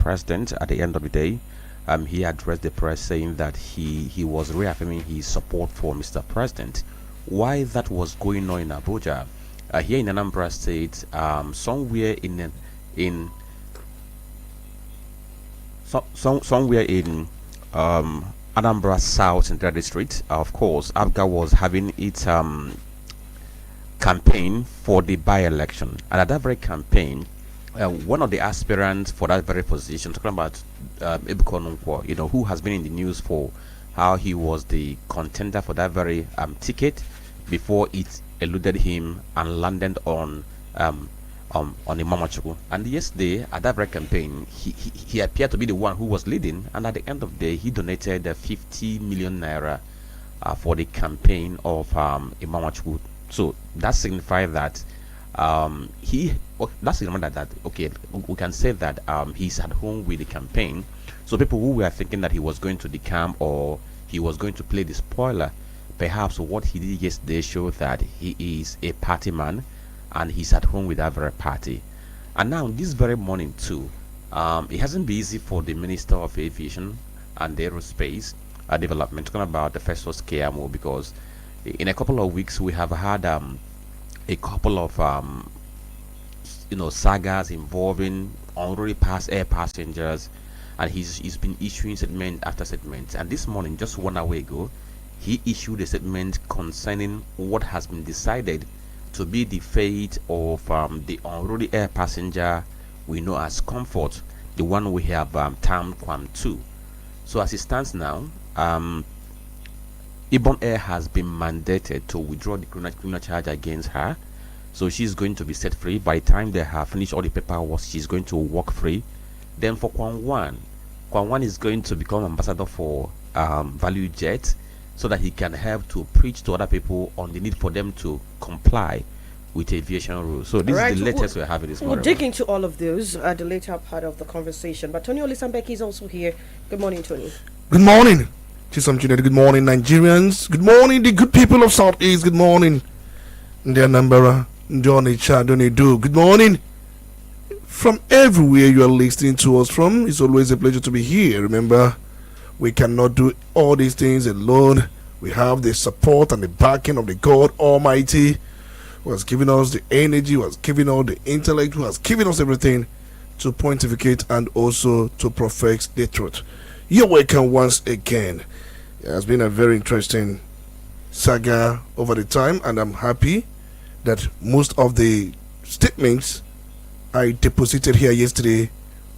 president at the end of the day. He addressed the press saying that he was reaffirming his support for Mr. President. Why that was going on in Abuja, here in Anambra State, somewhere in somewhere in Anambra South Central District, of course, ABGA was having its campaign for the by-election, and at that very campaign, one of the aspirants for that very position, talking about Ebuka Franklin, who has been in the news for how he was the contender for that very ticket before it eluded him and landed on Imamachuku. And yesterday, at that very campaign, he appeared to be the one who was leading, and at the end of the day, he donated 50 million naira for the campaign of Imamachuku. So that signifies that okay, we can say that he's at home with the campaign. So people who were thinking that he was going to decamp or he was going to play the spoiler, perhaps what he did yesterday showed that he is a party man and he's at home with that very party. And now this very morning too, it hasn't been easy for the Minister of Aviation and Aerospace Development, talking about the Festus KMO, because in a couple of weeks we have had a couple of sagas involving already past air passengers, and he's been issuing statement after statement. And this morning, just 1 hour ago, he issued a statement concerning what has been decided to be the fate of the already air passenger we know as Comfort, the one we have termed Quam 2. So as it stands now, Ibon Air has been mandated to withdraw the criminal charge against her. So she's going to be set free. By the time they have finished all the paperwork, she's going to walk free. Then for Kwan One is going to become ambassador for Value Jet, so that he can help to preach to other people on the need for them to comply with aviation rules. So this is the latest we're having this morning. We'll dig into all of those at the later part of the conversation. But Tony Olisa Mbeki is also here. Good morning, Tony. Good morning, Chisom Junior. Good morning, Nigerians. Good morning, the good people of Southeast. Good morning, India Nambara, Johnny Chadoni Do. Good morning. From everywhere you are listening to us from, it's always a pleasure to be here. Remember, we cannot do all these things alone. We have the support and the backing of the God Almighty, who has given us the energy, who has given us the intellect, who has given us everything to pontificate and also to perfect the truth. You're welcome once again. It has been a very interesting saga over the time, and I'm happy that most of the statements I deposited here yesterday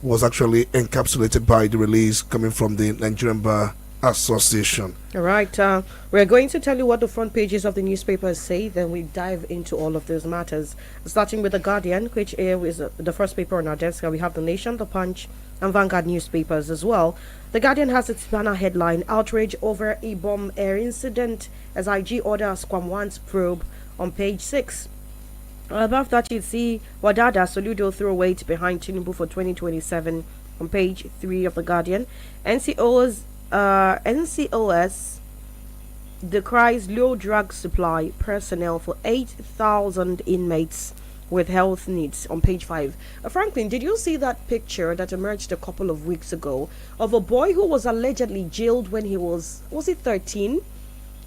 was actually encapsulated by the release coming from the Nigerian Bar Association. All right. We're going to tell you what the front pages of the newspapers say, then we dive into all of those matters. Starting with The Guardian, which is the first paper on our desk. We have The Nation, The Punch, and Vanguard newspapers as well. The Guardian has its banner headline, Outrage over a bomb air incident as IG orders Quam 1's probe, on page 6. Above that, you see Wadada Soludo throw weight behind Tinubu for 2027 on page 3 of The Guardian. NCOS decries low drug supply personnel for 8,000 inmates with health needs on page 5. Franklin, did you see that picture that emerged a couple of weeks ago of a boy who was allegedly jailed when he was it 13?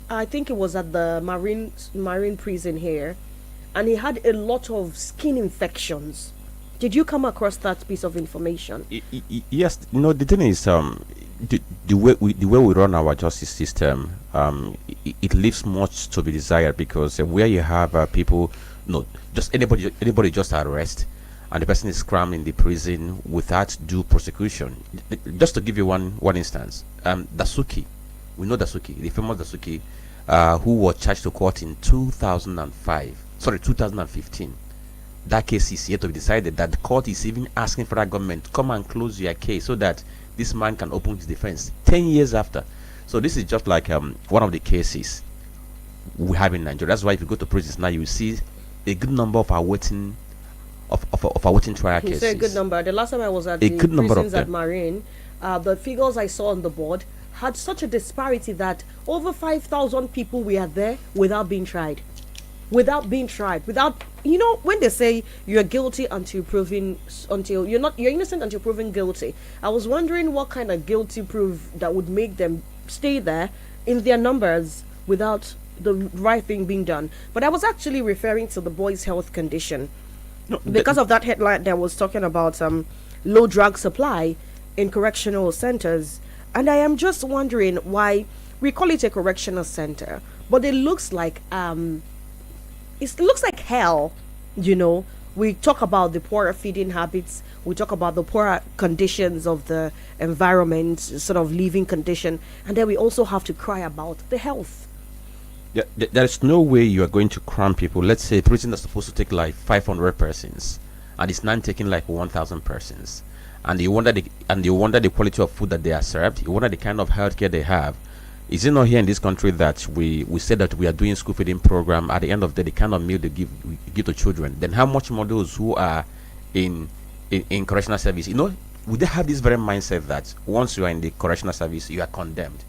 I think it was at the marine prison here, and he had a lot of skin infections. Did you come across that piece of information? Yes. The thing is, the way we run our justice system, it leaves much to be desired, because where you have people, just anybody just arrest, and the person is crammed in the prison without due prosecution. Just to give you one instance, Dasuki, we know Dasuki, the famous Dasuki, who was charged to court in 2015. That case is yet to be decided. That the court is even asking for that government to come and close your case so that this man can open his defense 10 years after. So this is just like one of the cases we have in Nigeria. That's why if you go to prisons now, you will see a good number of awaiting trial cases. You say a good number. The last time I was at the prisons at Marine, the figures I saw on the board had such a disparity that over 5,000 people were there without being tried. without being tried, without, when they say you're guilty until proven, until you're innocent until proven guilty. I was wondering what kind of guilty proof that would make them stay there in their numbers without the right thing being done. But I was actually referring to the boy's health condition, No, because of that headline that was talking about low drug supply in correctional centers. And I am just wondering why we call it a correctional center, but it looks like hell. We talk about the poor feeding habits, we talk about the poor conditions of the environment, sort of living condition, and then we also have to cry about the health. there's no way you are going to cram people. Let's say prison is supposed to take like 500 persons, and it's not taking like 1,000 persons. And you wonder the quality of food that they are served. You wonder the kind of healthcare they have. Is it not here in this country that we say that we are doing school feeding program? At the end of the day, the kind of meal we give to children. Then how much more those who are in correctional service? Would they have this very mindset that once you are in the correctional service, you are condemned?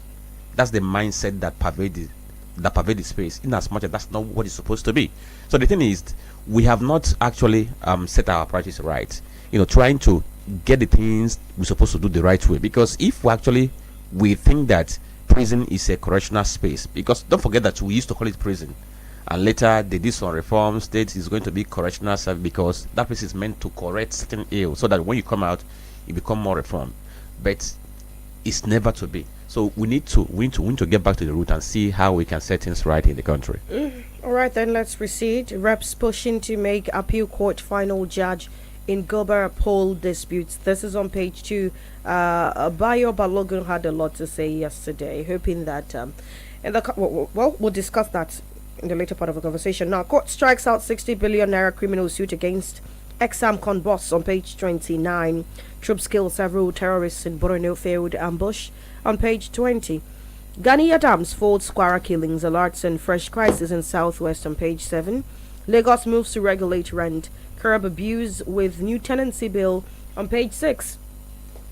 That's the mindset that pervades the space. In as much as that's not what it's supposed to be. So the thing is, we have not actually set our priorities right. Trying to get the things we're supposed to do the right way. Because if we think that prison is a correctional space, because don't forget that we used to call it prison, and later they did some reform. State is going to be correctional service because that place is meant to correct certain ills, so that when you come out, you become more reformed. But it's never to be. So we need to get back to the root and see how we can set things right in the country. All right, then let's proceed. Reps pushing to make appeal court final judge in Goba poll disputes. This is on page 2. Bayo Balogun had a lot to say yesterday, hoping that we'll discuss that in the later part of the conversation. Now, court strikes out 60 billion naira criminal suit against ex-Amcon boss on page 29. Troops kill several terrorists in Borno failed ambush on page 20. Gani Adams folds Squara killings, alerts and fresh crisis in southwest on page 7. Lagos moves to regulate rent, curb abuse with new tenancy bill on page 6.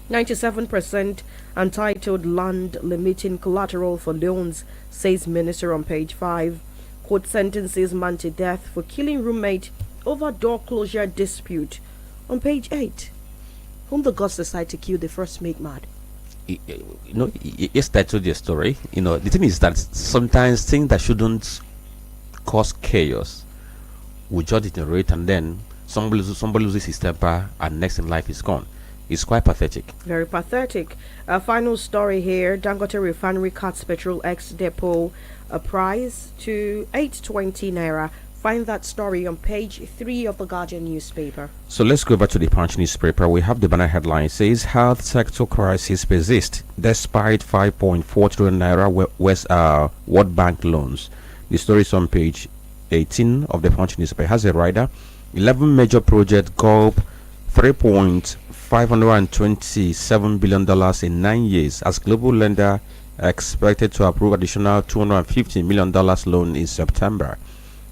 97% untitled land limiting collateral for loans, says minister on page 5. Court sentences man to death for killing roommate over door closure dispute on page 8. Whom the gods decide to kill, the first make mad. Yes, that told you a story. The thing is that sometimes things that shouldn't cause chaos will just deteriorate, and then somebody loses his temper, and next in life is gone. It's quite pathetic. Very pathetic. A final story here. Dangote Refinery cuts petrol ex depot price to 820 naira. Find that story on page 3 of the Guardian newspaper. So let's go back to the Punch newspaper. We have the banner headline. It says health sector crisis persists despite 5.4 trillion naira World Bank loans. The story is on page 18 of the Punch newspaper. It has a rider. 11 major projects gulp $3.527 billion in 9 years as global lender expected to approve additional $250 million loan in September.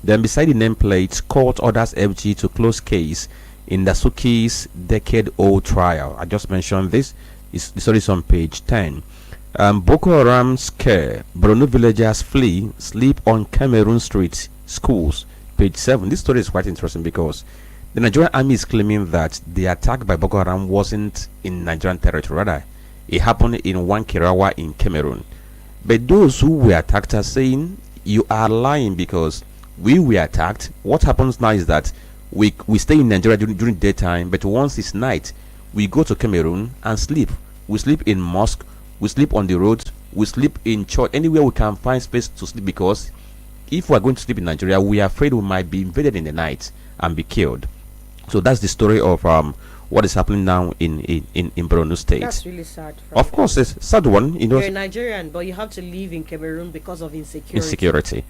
Then beside the nameplate, court orders FG to close case in Dasuki's decade-old trial. I just mentioned this. The story is on page 10. Boko Haram scare. Borno villagers flee, sleep on Cameroon street schools. Page 7. This story is quite interesting because the Nigerian army is claiming that the attack by Boko Haram wasn't in Nigerian territory. Rather, it happened in Wankirawa in Cameroon. But those who were attacked are saying you are lying because we were attacked. What happens now is that we stay in Nigeria during daytime, but once it's night, we go to Cameroon and sleep. We sleep in mosque, we sleep on the road, we sleep in church, anywhere we can find space to sleep, because if we are going to sleep in Nigeria, we are afraid we might be invaded in the night and be killed. So that's the story of what is happening now in Borno State. That's really sad. Of course, it's a sad one. You're a Nigerian, but you have to live in Cameroon because of insecurity.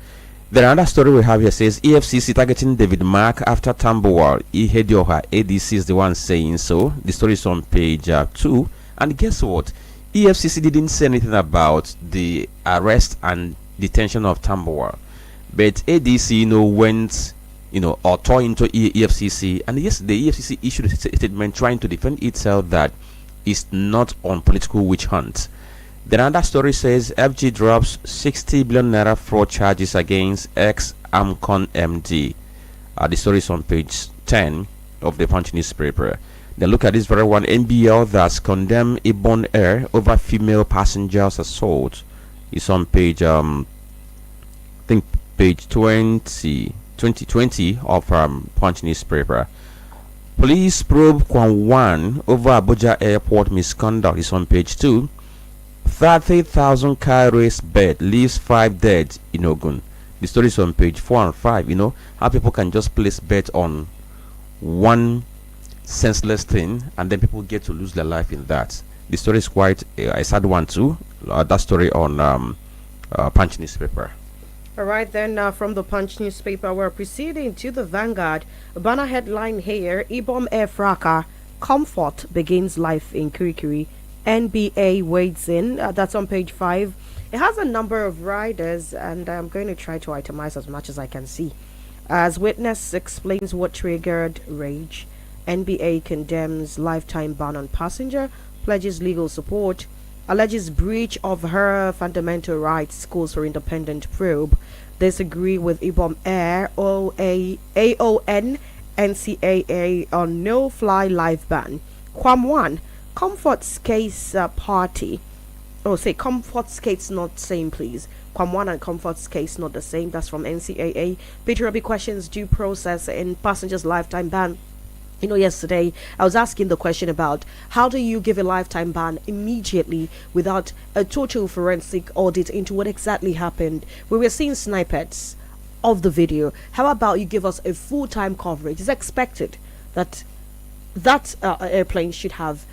The another story we have here says EFCC targeting David Mark after Tambuwal. Ihedioha ADC is the one saying so. The story is on page 2. And guess what? EFCC didn't say anything about the arrest and detention of Tambuwal, but ADC went or tore into EFCC, and yes, the EFCC issued a statement trying to defend itself that it's not on political witch hunt. Then another story says FG drops 60 billion naira fraud charges against ex Amcon MD. The story is on page 10 of the Punch newspaper. Then look at this very one. NBL that's condemned Ibon Air over female passengers assault. It's on page I think page 20 of Punch newspaper. Police probe Kwan over Abuja airport misconduct is on page 2. 30,000 car race bed leaves 5 dead in Ogun. The story is on page 4 and 5. You know how people can just place bet on one senseless thing and then people get to lose their life in that. The story is quite a sad one too. That story on Punch newspaper. All right, then from the Punch newspaper, we're proceeding to the Vanguard. Banner headline here: Ibom Air Fracas, Comfort begins life in Kirikiri. NBA wades in. That's on page 5. It has a number of riders, and I'm going to try to itemize as much as I can see. As witness explains what triggered rage. NBA condemns lifetime ban on passenger, pledges legal support, alleges breach of her fundamental rights, calls for independent probe, disagree with Ibom Air, AON, NCAA on no-fly live ban. Quam 1, Comfort's case party. Oh, say Comfort's case not same, please. Quam 1 and Comfort's case not the same. That's from NCAA. Peter Obi questions due process in passengers lifetime ban. You know, yesterday I was asking the question about how do you give a lifetime ban immediately without a total forensic audit into what exactly happened. We were seeing snippets of the video. How about you give us a full-time coverage? It's expected that airplane should have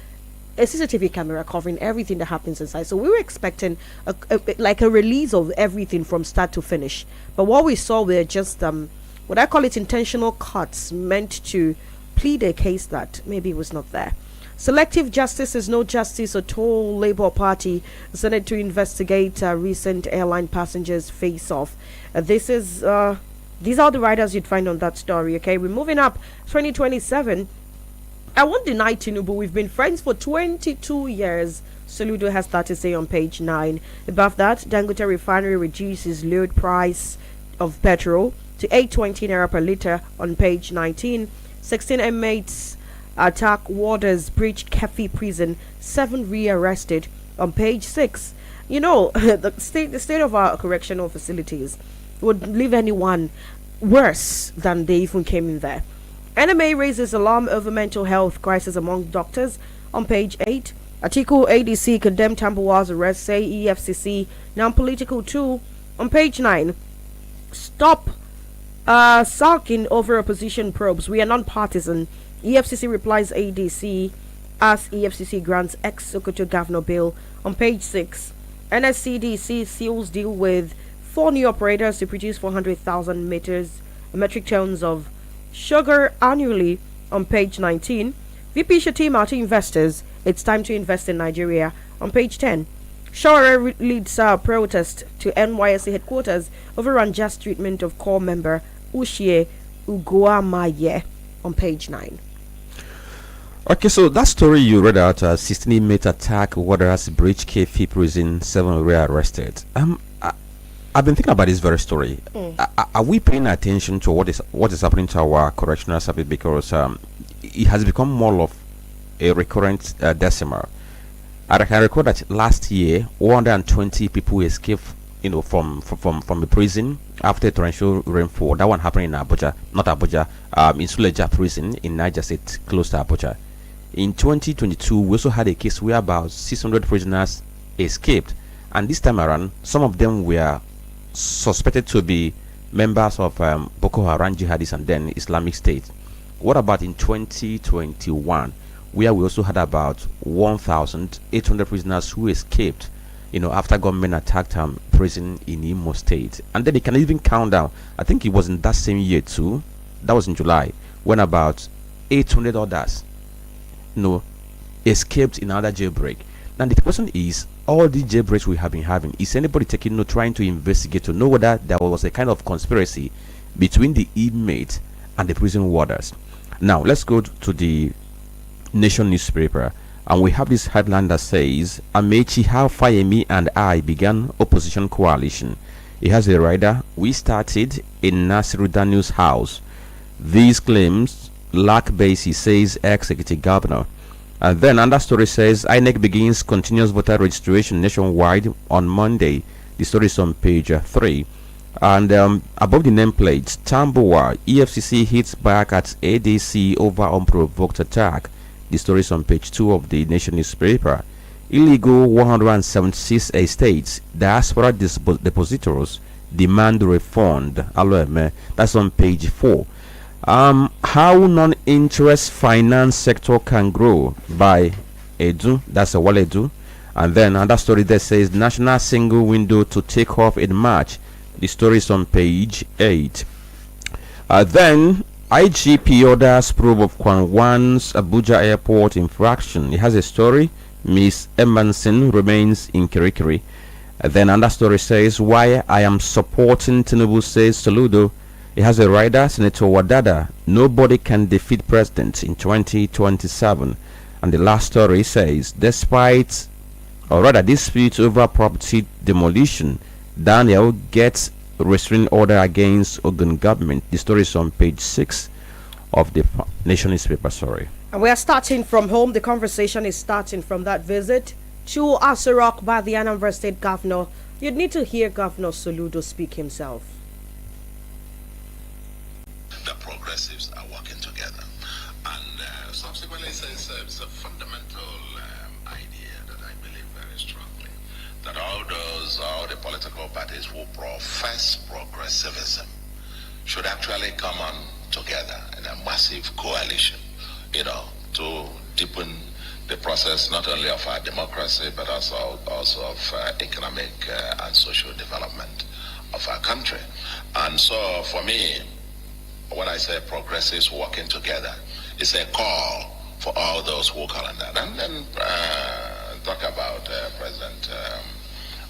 a CCTV camera covering everything that happens inside. So we were expecting a release of everything from start to finish. But what we saw were just what I call it intentional cuts meant to plead a case that maybe was not there. Selective justice is no justice at all. Labour Party Senate to investigate recent airline passengers face-off. These are the riders you'd find on that story. Okay, we're moving up. 2027. I won't deny Tinubu. We've been friends for 22 years. Soludo has that to say on page 9. Above that, Dangote Refinery reduces load price of petrol to 820 naira per litre on page 19. 16 inmates attack warders, breach Kefi prison, 7 rearrested on page 6. You know, the state of our correctional facilities would leave anyone worse than they even came in there. NMA raises alarm over mental health crisis among doctors on page 8. Atiku ADC condemned Tambuwal's arrest, say EFCC non-political tool on page 9. Stop sulking over opposition probes. We are non-partisan. EFCC replies ADC as EFCC grants ex-Sokoto Governor bill on page 6. NSCDC seals deal with 4 new operators to produce 400,000 metric tons of sugar annually on page 19. VP Shatima to investors, it's time to invest in Nigeria on page 10. Shawara leads protest to NYSC headquarters over unjust treatment of core member Ushie Uguamaye on page 9. Okay, so that story you read out, 16 inmate attack, warders breach KFI prison, 7 were arrested. I've been thinking about this very story. Are we paying attention to what is happening to our correctional service, because it has become more of a recurrent decimal? I can recall that last year 120 people escaped, from the prison after torrential rainfall. That one happened in Abuja, not Abuja, in Suleja prison in Niger State, close to Abuja. In 2022, we also had a case where about 600 prisoners escaped, and this time around, some of them were suspected to be members of Boko Haram jihadists and then Islamic State. What about in 2021, where we also had about 1,800 prisoners who escaped, after government attacked prison in Imo State? And then they can even count down. I think it was in that same year too. That was in July, when about 800 others, escaped in another jailbreak. Now the question is, all the jailbreaks we have been having, is anybody taking note, trying to investigate to know whether there was a kind of conspiracy between the inmates and the prison warders? Now let's go to the Nation newspaper. And we have this headline that says, Amechi, how Fayemi and I began opposition coalition. It has a rider, we started in Nasiru Daniel's house. These claims lack basis, says ex-executive governor. And then another story says, INEC begins continuous voter registration nationwide on Monday. The story is on page 3. And above the nameplate, Tamboa, EFCC hits back at ADC over unprovoked attack. The story is on page 2 of the Nation newspaper. Illegal 176 estates, diaspora depositors demand refund. Aloeme, that's on page 4. How non-interest finance sector can grow by Edu, that's a Waledu. And then another story that says national single window to take off in March. The story is on page 8. Then IGP orders probe of Kwanwan's Abuja airport infraction. It has a story. Miss Emanson remains in Kirikiri. Then another story says why I am supporting Tinubu, says Soludo. It has a rider, Senator Wadada. Nobody can defeat president in 2027. And the last story says despite, or rather dispute over property demolition, Daniel gets restraining order against Ogun government. The story is on page 6 of the Nation newspaper. Sorry. And we are starting from home. The conversation is starting from that visit to Asorok by the Anambra State Governor. You'd need to hear Governor Soludo speak himself. The progressives are working together. And subsequently, it's a fundamental idea that I believe very strongly, that all the political parties who profess progressivism should actually come on together in a massive coalition, to deepen the process not only of our democracy but also of economic and social development of our country. And so for me, when I say progressives working together, it's a call for all those who call on that. And then talk about President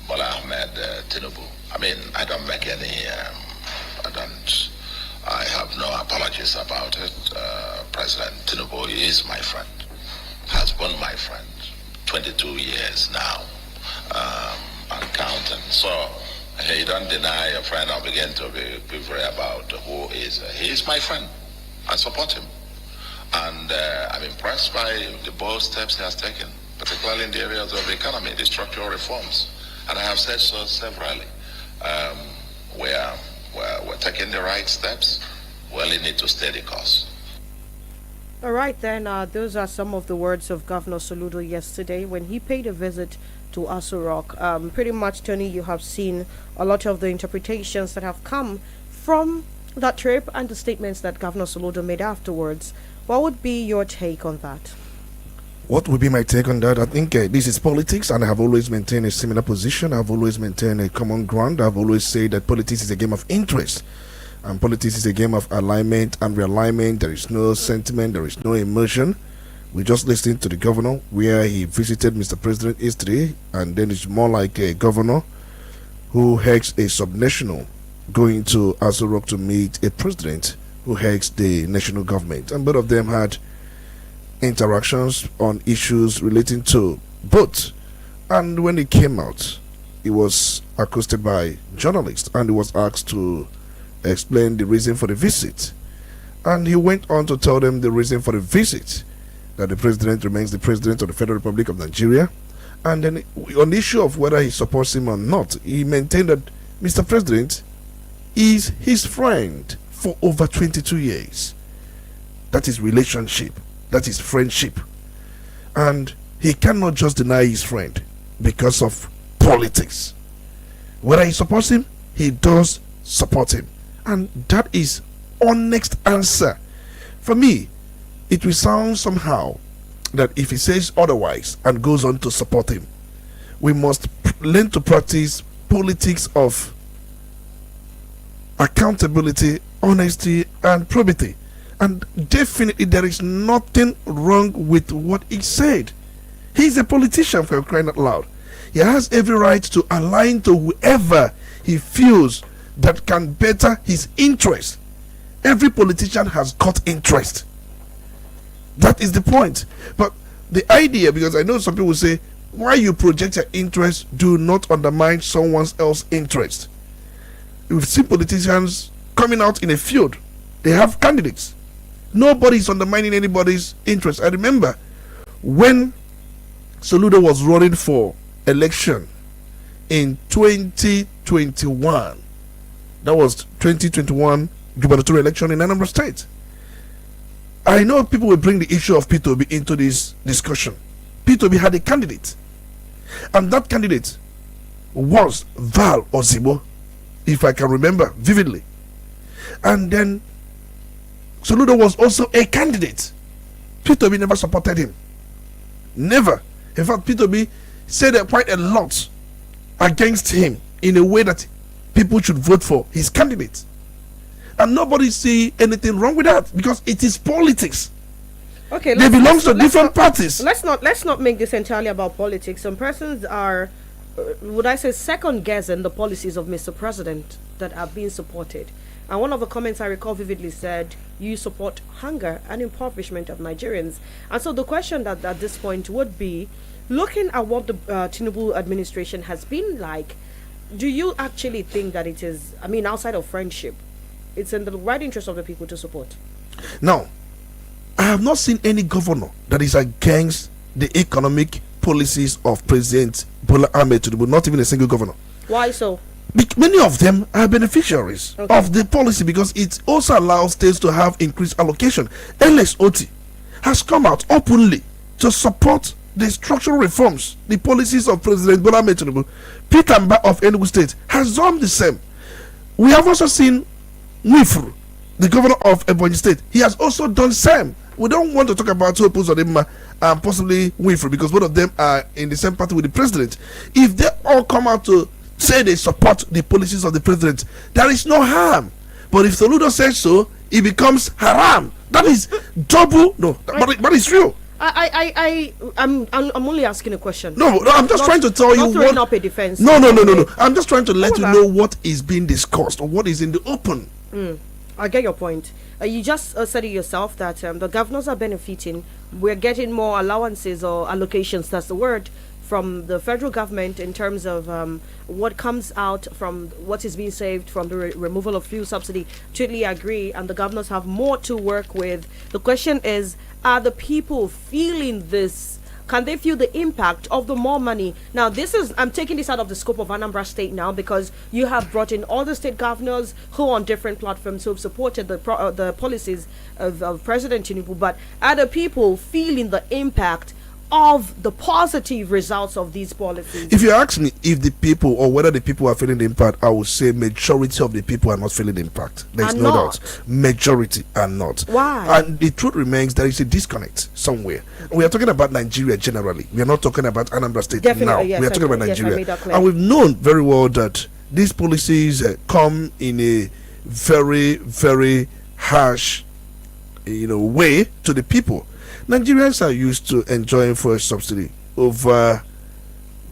Bola Ahmed Tinubu. I mean, I don't make any, I have no apologies about it. President Tinubu is my friend, has been my friend, 22 years now, and counting. So you don't deny a friend or begin to be very about who is. He is my friend. I support him. And I'm impressed by the bold steps he has taken, particularly in the areas of the economy, the structural reforms. And I have said so severally. We're taking the right steps. We only need to stay the course. All right, then, those are some of the words of Governor Soludo yesterday when he paid a visit to Asorok. Pretty much, Tony, you have seen a lot of the interpretations that have come from that trip and the statements that Governor Soludo made afterwards. What would be your take on that? What would be my take on that? I think this is politics, and I have always maintained a similar position. I've always maintained a common ground. I've always said that politics is a game of interest, and politics is a game of alignment and realignment. There is no sentiment, there is no emotion. We just listened to the governor where he visited Mr. President yesterday, and then it's more like a governor who heads a subnational going to Asorok to meet a president who heads the national government, and both of them had interactions on issues relating to both. And when he came out, he was accosted by journalists and he was asked to explain the reason for the visit, and he went on to tell them the reason for the visit, that the president remains the president of the Federal Republic of Nigeria. And then on the issue of whether he supports him or not, he maintained that Mr. President is his friend for over 22 years. That is relationship, that is friendship, and he cannot just deny his friend because of politics. Whether he supports him, he does support him, and that is honest answer. For me, it will sound somehow that if he says otherwise and goes on to support him, we must learn to practice politics of accountability, honesty, and probity. And definitely there is nothing wrong with what he said. He's a politician, for crying out loud. He has every right to align to whoever he feels that can better his interest. Every politician has got interest. That is the point. But the idea, because I know some people say, why you project your interest, do not undermine someone else's interest. We've seen politicians coming out in a field, they have candidates. Nobody's undermining anybody's interest. I remember when Soludo was running for election in 2021. That was 2021 gubernatorial election in Anambra State. I know people will bring the issue of P2B into this discussion. P2B had a candidate, and that candidate was Val Ozibo, if I can remember vividly. And then Soludo was also a candidate. P2B never supported him. Never. In fact, P2B said quite a lot against him in a way that people should vote for his candidate. And nobody see anything wrong with that, because it is politics. Okay, they belong to different parties. Let's not make this entirely about politics. Some persons are, would I say, second guessing the policies of Mr. President that are being supported. And one of the comments I recall vividly said, you support hunger and impoverishment of Nigerians. And so the question that at this point would be, looking at what the Tinubu administration has been like, do you actually think that it is, I mean, outside of friendship, it's in the right interest of the people to support? Now, I have not seen any governor that is against the economic policies of President Bola Ahmed Tinubu, not even a single governor. Why so? Many of them are beneficiaries of the policy, because it also allows states to have increased allocation. LSOT has come out openly to support the structural reforms, the policies of President Bola Ahmed Tinubu. Peter Mba of Enugu State has done the same. We have also seen Nwifuru, the governor of Ebonyi State. He has also done the same. We don't want to talk about Hope Uzodimma and possibly Nwifuru, because both of them are in the same party with the president. If they all come out to say they support the policies of the president, there is no harm. But if Soludo says so, it becomes haram. That is double. No, but it's real. I'm only asking a question. No, I'm just trying to tell you not throwing up a defense. No. I'm just trying to let you know what is being discussed or what is in the open. I get your point. You just said it yourself that the governors are benefiting. We're getting more allowances or allocations, that's the word, from the federal government in terms of what comes out from what is being saved from the removal of fuel subsidy. Totally agree, and the governors have more to work with. The question is, are the people feeling this? Can they feel the impact of the more money? Now, I'm taking this out of the scope of Anambra State now, because you have brought in all the state governors who on different platforms who have supported the policies of President Tinubu. But are the people feeling the impact of the positive results of these policies? If you ask me if the people or whether the people are feeling the impact, I would say majority of the people are not feeling the impact. There's no doubt. Majority are not. Why? And the truth remains there is a disconnect somewhere. We are talking about Nigeria generally. We are not talking about Anambra State now. Yes, we are talking about Nigeria. Yes, and we've known very well that these policies come in a very, very harsh way to the people. Nigerians are used to enjoying fuel subsidy over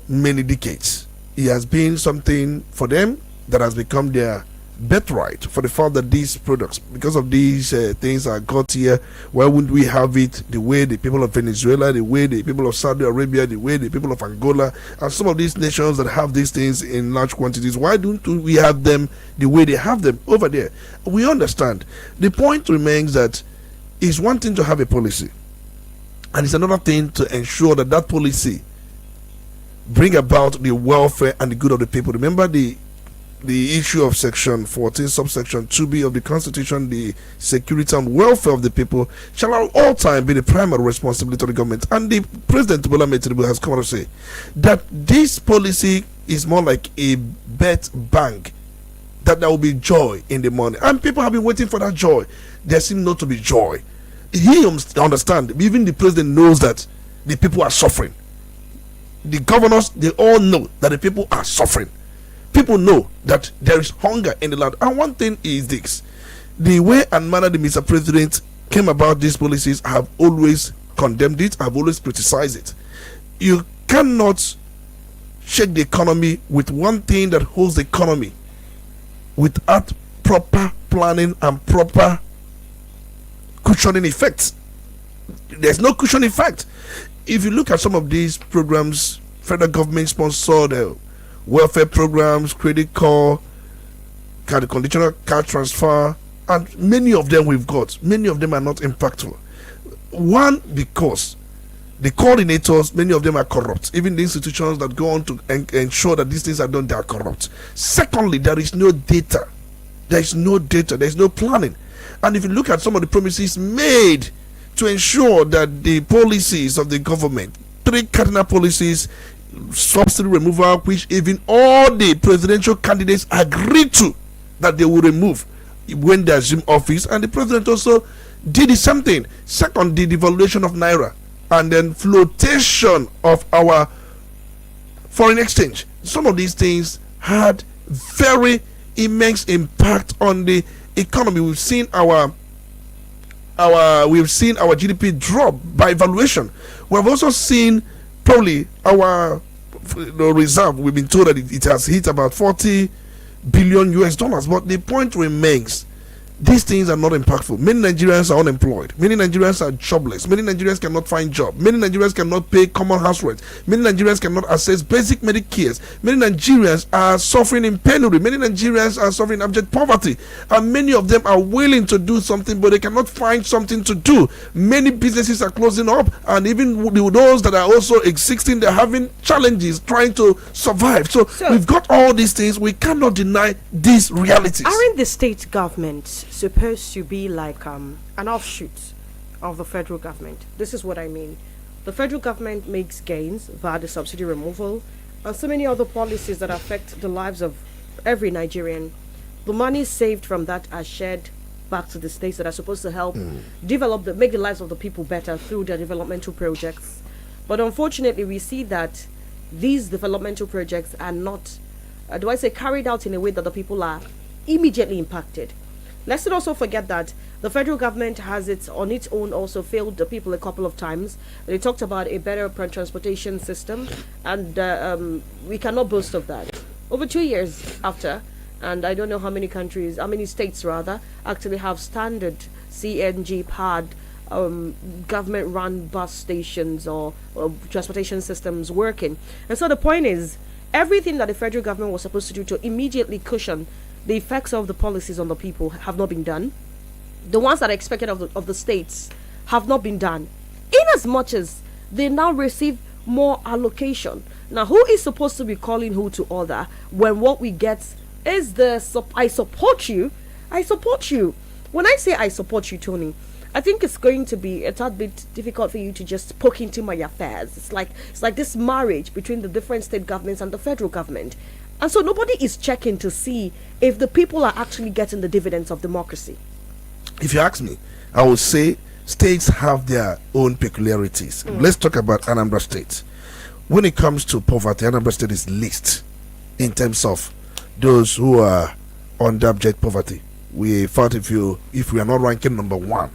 many decades. It has been something for them that has become their birthright, for the fact that these products, because of these things are got here, why wouldn't we have it the way the people of Venezuela, the way the people of Saudi Arabia, the way the people of Angola, and some of these nations that have these things in large quantities, why don't we have them the way they have them over there? We understand. The point remains that it's one thing to have a policy, and it's another thing to ensure that that policy bring about the welfare and the good of the people. Remember the issue of section 14 subsection 2b of the Constitution: the security and welfare of the people shall at all time be the primary responsibility of the government. And the President Bola Ahmed Tinubu has come out to say that this policy is more like a bet bank, that there will be joy in the morning, and people have been waiting for that joy. There seems not to be joy. He understands, even the president knows that the people are suffering. The governors, they all know that the people are suffering. People know that there is hunger in the land. And one thing is this: the way and manner the Mr. President came about these policies, I have always condemned it, I have always criticized it. You cannot shake the economy with one thing that holds the economy without proper planning and proper cushioning effects. There's no cushion effect. if you look at some of these programs, federal government sponsored welfare programs, credit card, conditional card transfer, and many of them many of them are not impactful. One, because the coordinators, many of them are corrupt. Even the institutions that go on to ensure that these things are done, they are corrupt. Secondly, there is no data. There is no planning. And if you look at some of the promises made to ensure that the policies of the government, 3 cardinal policies, subsidy removal, which even all the presidential candidates agreed to that they will remove when they assume office, and the president also did the same thing. Second, the devaluation of naira, and then flotation of our foreign exchange. Some of these things had very immense impact on the economy. We've seen our GDP drop by valuation. We've also seen probably our reserve. We've been told that it has hit about 40 billion US dollars. But the point remains, these things are not impactful. Many Nigerians are unemployed. Many Nigerians are jobless. Many Nigerians cannot find job. Many Nigerians cannot pay common house rent. Many Nigerians cannot access basic medical care. Many Nigerians are suffering in penury. Many Nigerians are suffering abject poverty. And many of them are willing to do something, but they cannot find something to do. Many businesses are closing up, and even those that are also existing, they're having challenges trying to survive. So we've got all these things. We cannot deny these realities. Aren't the state governments supposed to be like an offshoot of the federal government? This is what I mean. The federal government makes gains via the subsidy removal and so many other policies that affect the lives of every Nigerian. The money saved from that are shared back to the states that are supposed to help make the lives of the people better through their developmental projects. But unfortunately, we see that these developmental projects are not, carried out in a way that the people are immediately impacted. Let's not also forget that the federal government has on its own also failed the people a couple of times. They talked about a better transportation system, and we cannot boast of that. Over 2 years after, and I don't know how many states rather, actually have standard CNG powered government-run bus stations or transportation systems working. And so the point is, everything that the federal government was supposed to do to immediately cushion the effects of the policies on the people have not been done. The ones that are expected of the states have not been done, in as much as they now receive more allocation. Now, who is supposed to be calling who to order when what we get is I support you. When I say I support you, Tony, I think it's going to be a tad bit difficult for you to just poke into my affairs. It's like this marriage between the different state governments and the federal government. And so nobody is checking to see if the people are actually getting the dividends of democracy. If you ask me, I would say states have their own peculiarities. Let's talk about Anambra State. When it comes to poverty, Anambra State is least in terms of those who are under abject poverty. We thought if we are not ranking number 1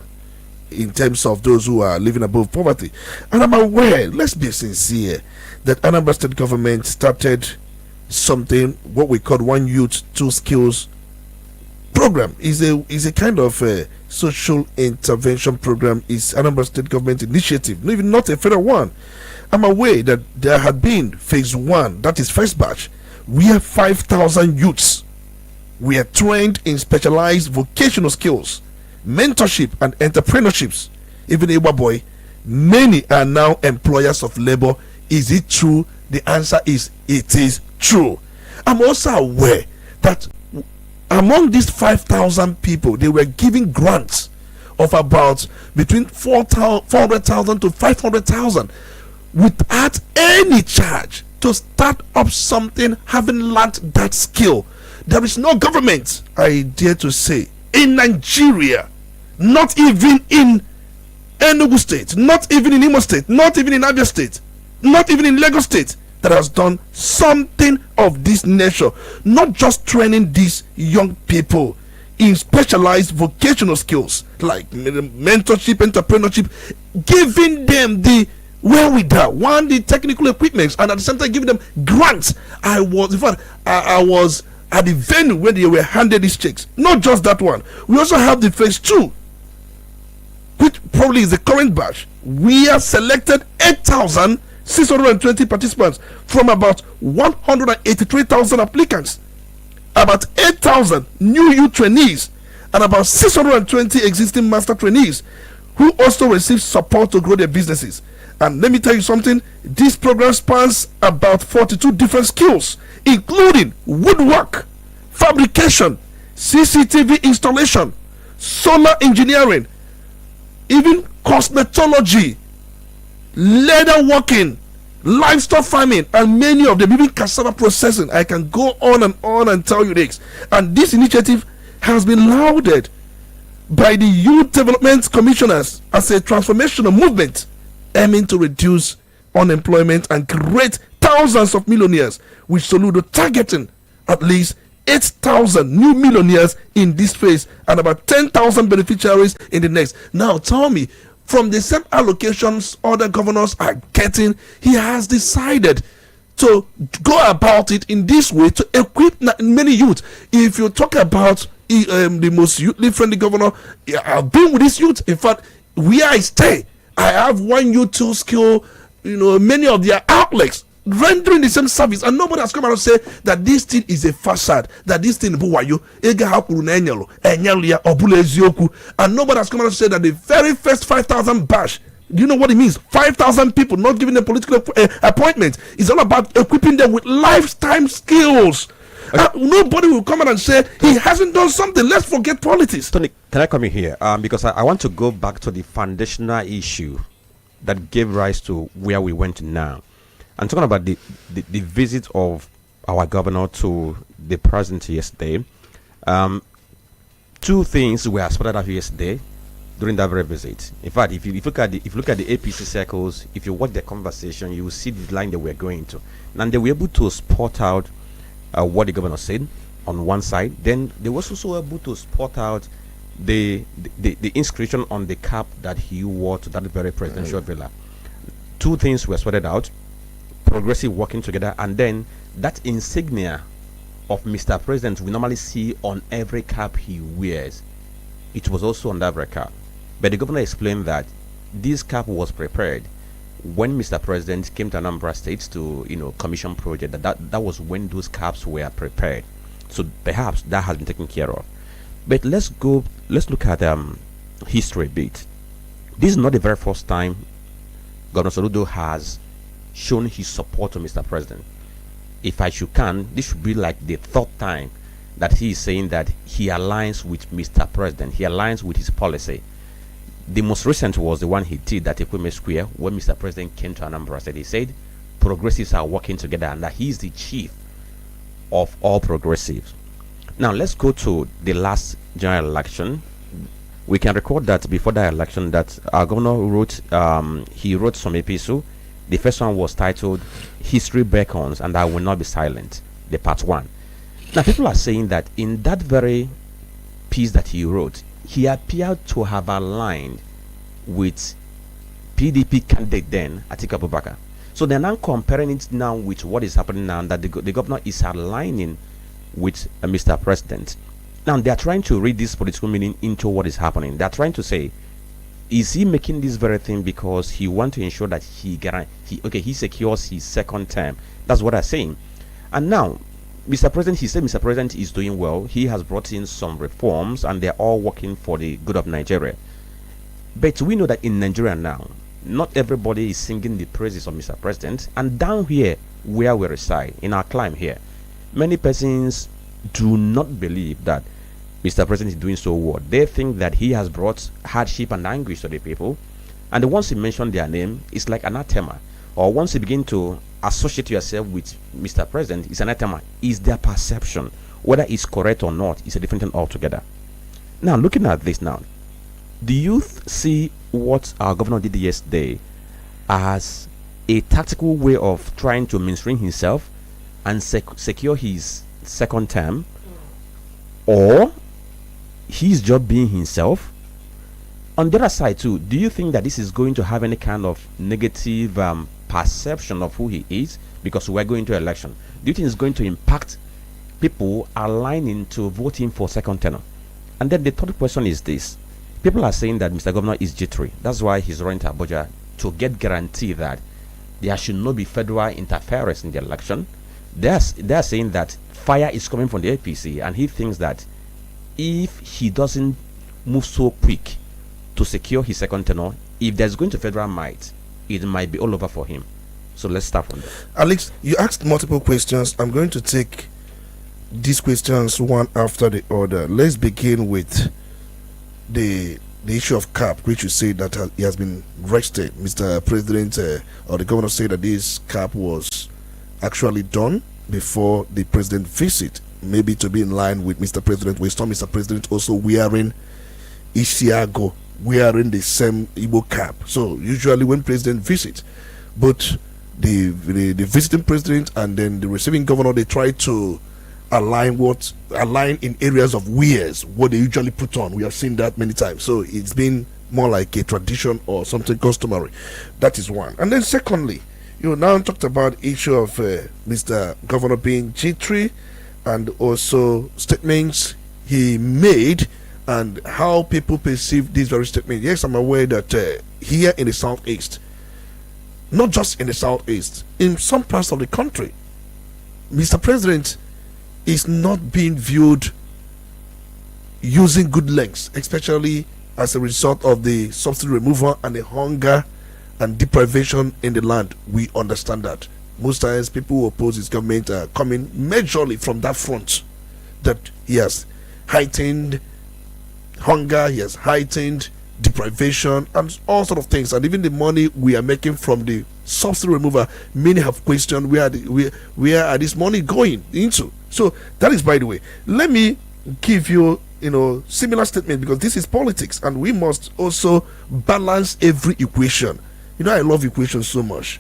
in terms of those who are living above poverty. And I'm aware, let's be sincere, that Anambra State government started something what we call One Youth, Two Skills program. Is a kind of a social intervention program. Is Anambra State government initiative, even not a federal one. I'm aware that there had been phase 1, that is first batch, where 5,000 youths were trained in specialized vocational skills, mentorship and entrepreneurships. Even Ewa boy, many are now employers of labor. Is it true? The answer is it is true. I'm also aware that among these 5,000 people, they were giving grants of about between 400,000 to 500,000 without any charge to start up something, having learned that skill. There is no government, I dare to say, in Nigeria, not even in Enugu State, not even in Imo State, not even in Abia State, not even in Lagos State, that has done something of this nature. Not just training these young people in specialized vocational skills like mentorship, entrepreneurship, giving them the wherewithal, the technical equipment, and at the same time giving them grants. I was at the venue where they were handed these checks. Not just that one. We also have the phase 2. which probably is the current batch, we have selected 8,620 participants from about 183,000 applicants, about 8,000 new youth trainees, and about 620 existing master trainees who also receive support to grow their businesses. And let me tell you something, this program spans about 42 different skills, including woodwork, fabrication, CCTV installation, solar engineering, even cosmetology, leather working, livestock farming, and many of them, even cassava processing. I can go on and tell you this. And this initiative has been lauded by the Youth Development Commissioners as a transformational movement aiming to reduce unemployment and create thousands of millionaires, with Soludo targeting at least 8,000 new millionaires in this phase and about 10,000 beneficiaries in the next. Now tell me, from the same allocations other governors are getting, he has decided to go about it in this way to equip many youth. If you talk about the most youthly friendly governor, I've been with this youth. In fact, where I stay, I have one youth tool skill, many of their outlets rendering the same service, and nobody has come out and say that this thing is a facade, that this thing buwayo ega hapuru na enyelo ya obula ezioku, and nobody has come out and say that the very first 5,000 bash, do you know what it means? 5,000 people not giving them political appointment. It's all about equipping them with lifetime skills. Nobody will come out and say he hasn't done something. Let's forget politics. Tony, can I come in here? Because I want to go back to the foundational issue that gave rise to where we went to now. I'm talking about the visit of our governor to the president yesterday. Two things were spotted out yesterday during that very visit. In fact, if you look at the APC circles, if you watch the conversation, you will see the line that we're going to, and they were able to spot out what the governor said on one side. Then they were also able to spot out the inscription on the cap that he wore to that very presidential villa. Two things were spotted out: progressive working together, and then that insignia of Mr. President we normally see on every cap he wears. It was also on that very cap. But the governor explained that this cap was prepared when Mr. President came to Anambra State to commission project. That was when those caps were prepared. So perhaps that has been taken care of. But let's look at history a bit. This is not the very first time Governor Soludo has shown his support to Mr. President. If I should count, this should be like the third time that he is saying that he aligns with Mr. President, he aligns with his policy. The most recent was the one he did at Ekweme Square when Mr. President came to Anambra State. He said progressives are working together and that he is the chief of all progressives. Now let's go to the last general election. We can record that before that election that our governor wrote some epistle. The first one was titled History Beckons and I Will Not Be Silent, the part 1. Now people are saying that in that very piece that he wrote, he appeared to have aligned with PDP candidate then, Atiku Abubakar. So they're now comparing it now with what is happening now, that the governor is aligning with Mr. President. Now they are trying to read this political meaning into what is happening. They are trying to say, is he making this very thing because he wants to ensure that he secures his second term? That's what I'm saying. And now Mr. President, he said Mr. President is doing well. He has brought in some reforms and they're all working for the good of Nigeria. But we know that in Nigeria now, not everybody is singing the praises of Mr. President. And down here where we reside, in our climb here, many persons do not believe that Mr. President is doing so well. They think that he has brought hardship and anguish to the people. And once you mention their name, it's like anathema. Or once you begin to associate yourself with Mr. President, it's anathema. Is their perception. Whether it's correct or not, it's a different thing altogether. Now, looking at this now, the youth see what our governor did yesterday as a tactical way of trying to mainstream himself and secure his second term, or his job being himself. On the other side too, do you think that this is going to have any kind of negative perception of who he is because we're going to election? Do you think it's going to impact people aligning to voting for second tenor? And then the third question is this: people are saying that Mr. Governor is jittery. That's why he's running to Abuja to get guarantee that there should not be federal interference in the election. They're saying that fire is coming from the APC, and he thinks that if he doesn't move so quick to secure his second tenure, if there's going to federal might, it might be all over for him. So let's start from there. Alex, you asked multiple questions. I'm going to take these questions one after the other. Let's begin with the issue of cap, which you say that he has been rested. Mr. President or the governor said that this cap was actually done before the president visit, maybe to be in line with Mr. President. We saw Mr. President also wearing Isiago, wearing the same Igbo cap. So usually when president visits, but the visiting president and then the receiving governor, they try to align in areas of wears what they usually put on. We have seen that many times. So it's been more like a tradition or something customary. That is one. And then secondly, you now talked about issue of Mr. Governor being jittery and also statements he made and how people perceive this very statement. Yes, I'm aware that here in the southeast, not just in the southeast, in some parts of the country, Mr. President is not being viewed using good lengths, especially as a result of the subsidy removal and the hunger and deprivation in the land. We understand that. Most times people who oppose his government are coming majorly from that front, that he has heightened hunger, he has heightened deprivation and all sort of things, and even the money we are making from the subsidy removal, many have questioned where are this money going into. So that is, by the way, let me give you similar statement, because this is politics and we must also balance every equation. I love equations so much,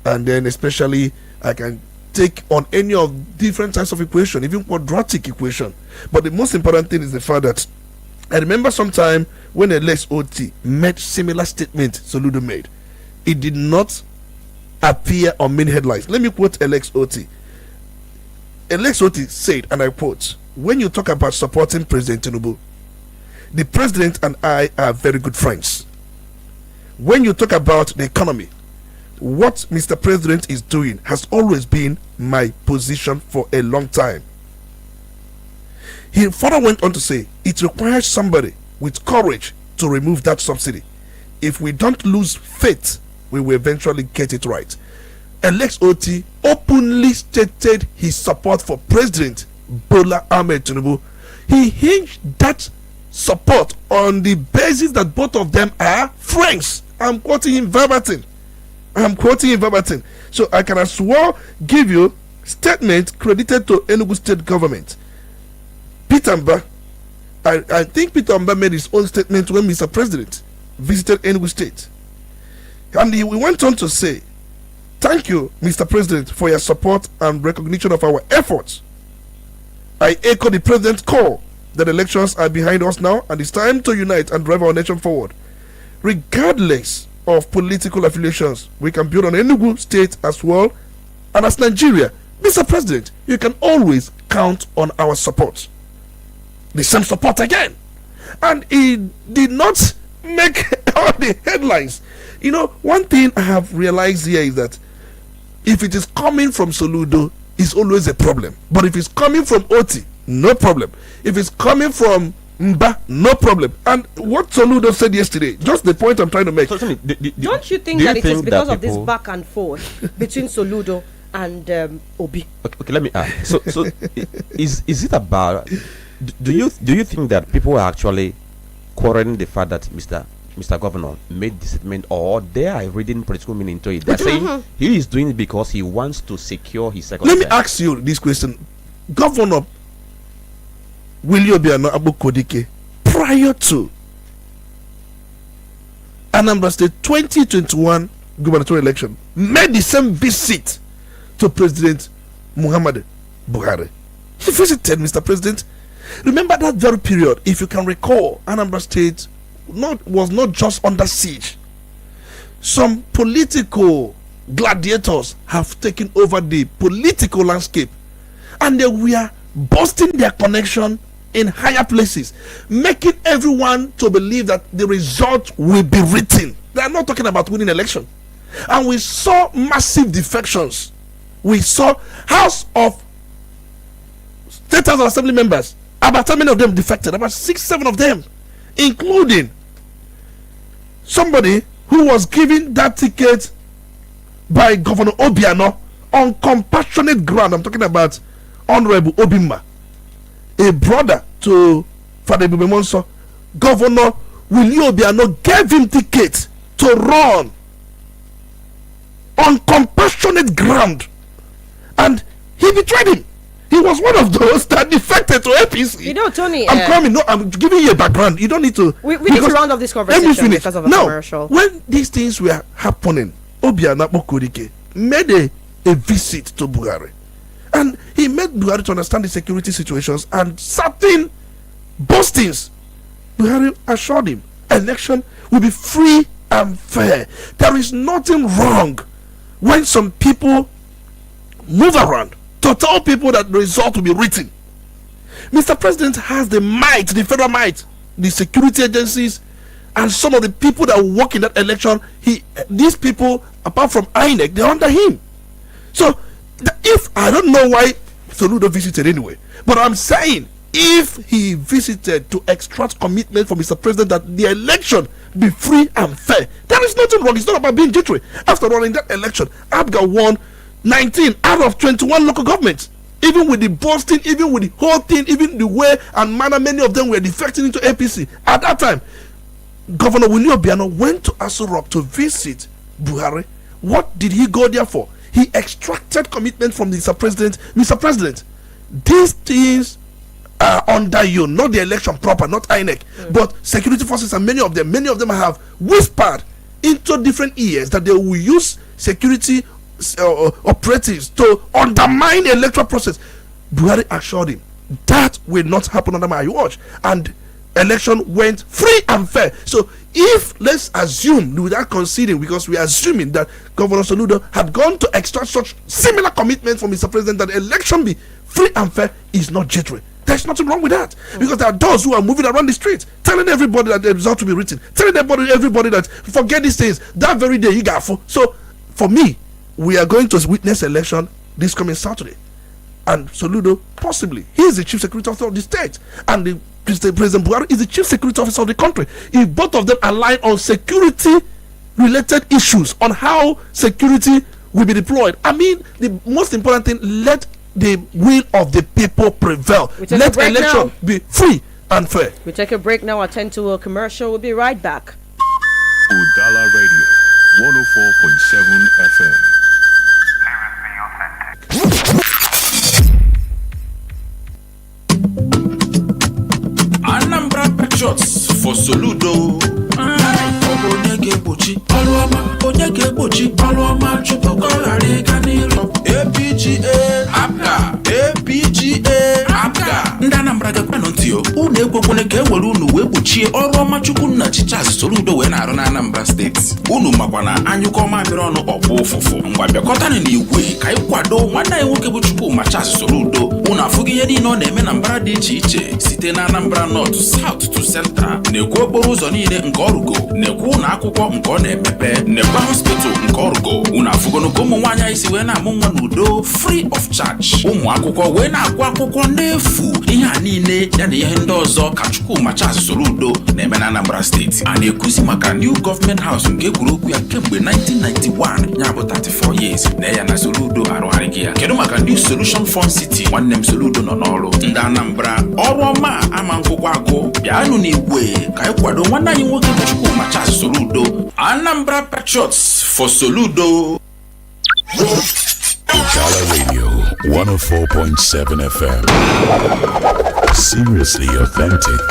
and then especially I can take on any of different types of equation, even quadratic equation. But the most important thing is the fact that I remember sometime when Alex Oti made similar statement Soludo made, it did not appear on main headlines. Let me quote Alex Oti. Alex Oti said, and I quote, "When you talk about supporting President Tinubu, the president and I are very good friends. When you talk about the economy, what Mr. President is doing has always been my position for a long time." He further went on to say, "It requires somebody with courage to remove that subsidy. If we don't lose faith, we will eventually get it right." Alex Oti openly stated his support for President Bola Ahmed Tinubu. He hinged that support on the basis that both of them are friends. I'm quoting him verbatim. So I can as well give you statement credited to Enugu State government. Peter Mba, I think Peter Mba made his own statement when Mr. President visited Enugu State. And he went on to say, "Thank you, Mr. President, for your support and recognition of our efforts. I echo the President's call that elections are behind us now and it's time to unite and drive our nation forward. Regardless of political affiliations, we can build on Enugu State as well, and as Nigeria. Mr. President, you can always count on our support." The same support again. And he did not make all the headlines. One thing I have realized here is that if it is coming from Soludo, it's always a problem. But if it's coming from Oti, no problem. If it's coming from Mba, no problem. And what Soludo said yesterday, just the point I'm trying to make. Don't you think that it is because of this back and forth between Soludo and Obi? Okay, let me ask. So is it about? Do you think that people are actually quarreling the fact that Mr. Governor made this statement, or they are reading political meaning into it? They're saying he is doing it because he wants to secure his second Let term. me ask you this question. Governor Willie Obiano Abukodike, prior to Anambra State 2021 gubernatorial election, made the same visit to President Muhammadu Buhari. He visited Mr. President. Remember that very period, if you can recall, Anambra State was not just under siege. Some political gladiators have taken over the political landscape, and they were boasting their connection in higher places, making everyone to believe that the result will be written. They are not talking about winning election. And we saw massive defections. We saw House of State House of Assembly members, about how many of them defected? About 6-7 of them, including somebody who was given that ticket by Governor Obiano on compassionate ground. I'm talking about Honorable Obimma, a brother to Father Bubemonso. Governor Willie Obiano gave him ticket to run on compassionate ground, and he betrayed him. He was one of those that defected to APC. You know, Tony, I'm coming. No, I'm giving you a background. You don't need to. We need to round up this conversation because of a commercial. When these things were happening, Obiano Bokurike made a visit to Buhari, and he made Buhari to understand the security situations and certain boastings. Buhari assured him election will be free and fair. There is nothing wrong when some people move around to tell people that the result will be written. Mr. President has the might, the federal might, the security agencies, and some of the people that work in that election. These people, apart from INEC, they're under him. So, if I don't know why Soludo visited anyway, but I'm saying if he visited to extract commitment from Mr. President that the election be free and fair, there is nothing wrong. It's not about being jittery. After all, in that election, Abga won 19 out of 21 local governments. Even with the boasting, even with the whole thing, even the way and manner many of them were defecting into APC. At that time, Governor Willie Obiano went to Aso Rock to visit Buhari. What did he go there for? He extracted commitment from Mr. President. Mr. President, these things are under you, not the election proper, not INEC, but security forces, and many of them have whispered into different ears that they will use security operatives to undermine the electoral process. Buhari assured him that will not happen under my watch, and election went free and fair. So if, let's assume, without conceding, because we are assuming that Governor Soludo had gone to extract such similar commitment from Mr. President that the election be free and fair, is not jittery. There's nothing wrong with that, because there are those who are moving around the streets telling everybody that the result will be written, telling everybody that forget these things, that very day you got full. So for me, we are going to witness election this coming Saturday, and Soludo possibly, he is the chief security officer of the state, and the President Buhari is the chief security officer of the country. If both of them align on security related issues, on how security will be deployed, I mean, the most important thing, let the will of the people prevail. Let election be free and fair. We take a break now, attend to a commercial. We'll be right back. Udala Radio 104.7 FM. Anambra Patriots for Soludo. APGA ndị Anambra gakwanụ ntio unu ekwekwene ka ewere unu wee gbochie ọrụ ọma Chukwu nna Chichas Soludo wee na-arụ na Anambra steeti. Unu makwa na anyụkọ mamịrị ọnụ ọkpụ ụfụfụ. Ngwa bịakọtanụ n'igwe ka anyị kwado nwanne anyị nwoke bụ Chukwu ma Chichas Soludo. Unu afụghị ihe niile ọ na-eme na mbara dị iche iche site na Anambra North, South to Central. Na-ekwu okporo ụzọ niile nke ọrụgo, na-ekwu ụlọ akwụkwọ nke ọ na-emepe, na-ekwu hospital nke ọrụgo. Unu afụgono ka ụmụ nwaanyị anyị si wee na-amụ nwa n'udo free of charge. Ụmụ akwụkwọ wee na-agụ akwụkwọ n'efu. Ihe a niile ya na ihe ndị ọzọ ka Chukwuma Chichas Soludo na-eme na Anambra steeti. A na-ekuzi maka New Government House nke gwuru okwu ya kemgbe 1991, ya bụ 34 years na ya na Soludo arụgharịghị ya. Kedu maka New Solution Fund City? Nwanne m Soludo nọ n'ọrụ. Ndị Anambra ọrụ ọma ama nkwụkwọ agụ bịanụ n'igwe ka anyị kwado nwanne anyị nwoke bụ Chukwuma Chichas Soludo. Anambra Patriots for Soludo. Udala Radio 104.7 FM. Seriously authentic.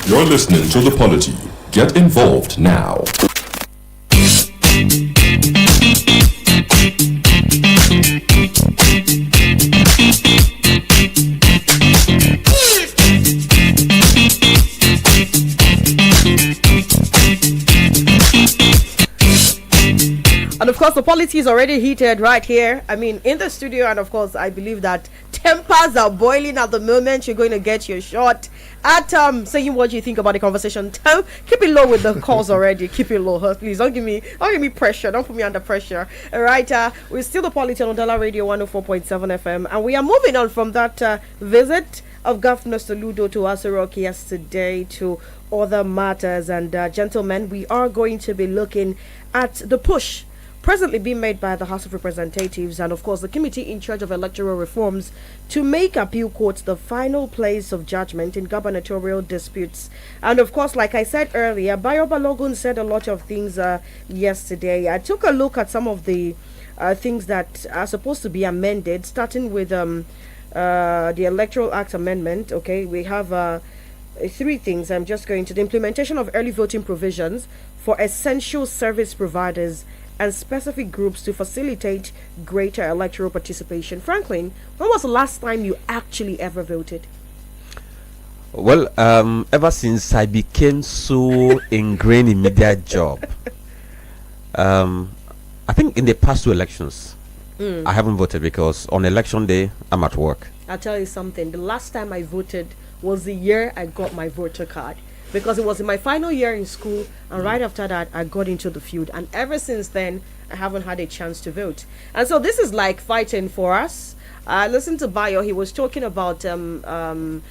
You're listening to The Polity. Get involved now. And of course, the polity is already heated right here. I mean, in the studio, and of course, I believe that tempers are boiling at the moment. You're going to get your shot at saying what you think about the conversation. Keep it low with the calls already. Keep it low, please. Don't give me pressure. Don't put me under pressure. All right. We're still the Polity on Udala Radio 104.7 FM, and we are moving on from that visit of Governor Soludo to Asorok yesterday to other matters. And gentlemen, we are going to be looking at the push presently being made by the House of Representatives and, of course, the committee in charge of electoral reforms to make appeal courts the final place of judgment in gubernatorial disputes. And, of course, like I said earlier, Bayo Balogun said a lot of things yesterday. I took a look at some of the things that are supposed to be amended, starting with the Electoral Act amendment. Okay, we have three things. I'm just going to the implementation of early voting provisions for essential service providers and specific groups to facilitate greater electoral participation. Franklin, when was the last time you actually ever voted? Well, ever since I became so ingrained in media job, I think in the past two elections, I haven't voted because on election day, I'm at work. I'll tell you something. The last time I voted was the year I got my voter card, because it was in my final year in school, and right after that I got into the field, and ever since then I haven't had a chance to vote. And so this is like fighting for us. Listen to Bayo. He was talking about I'm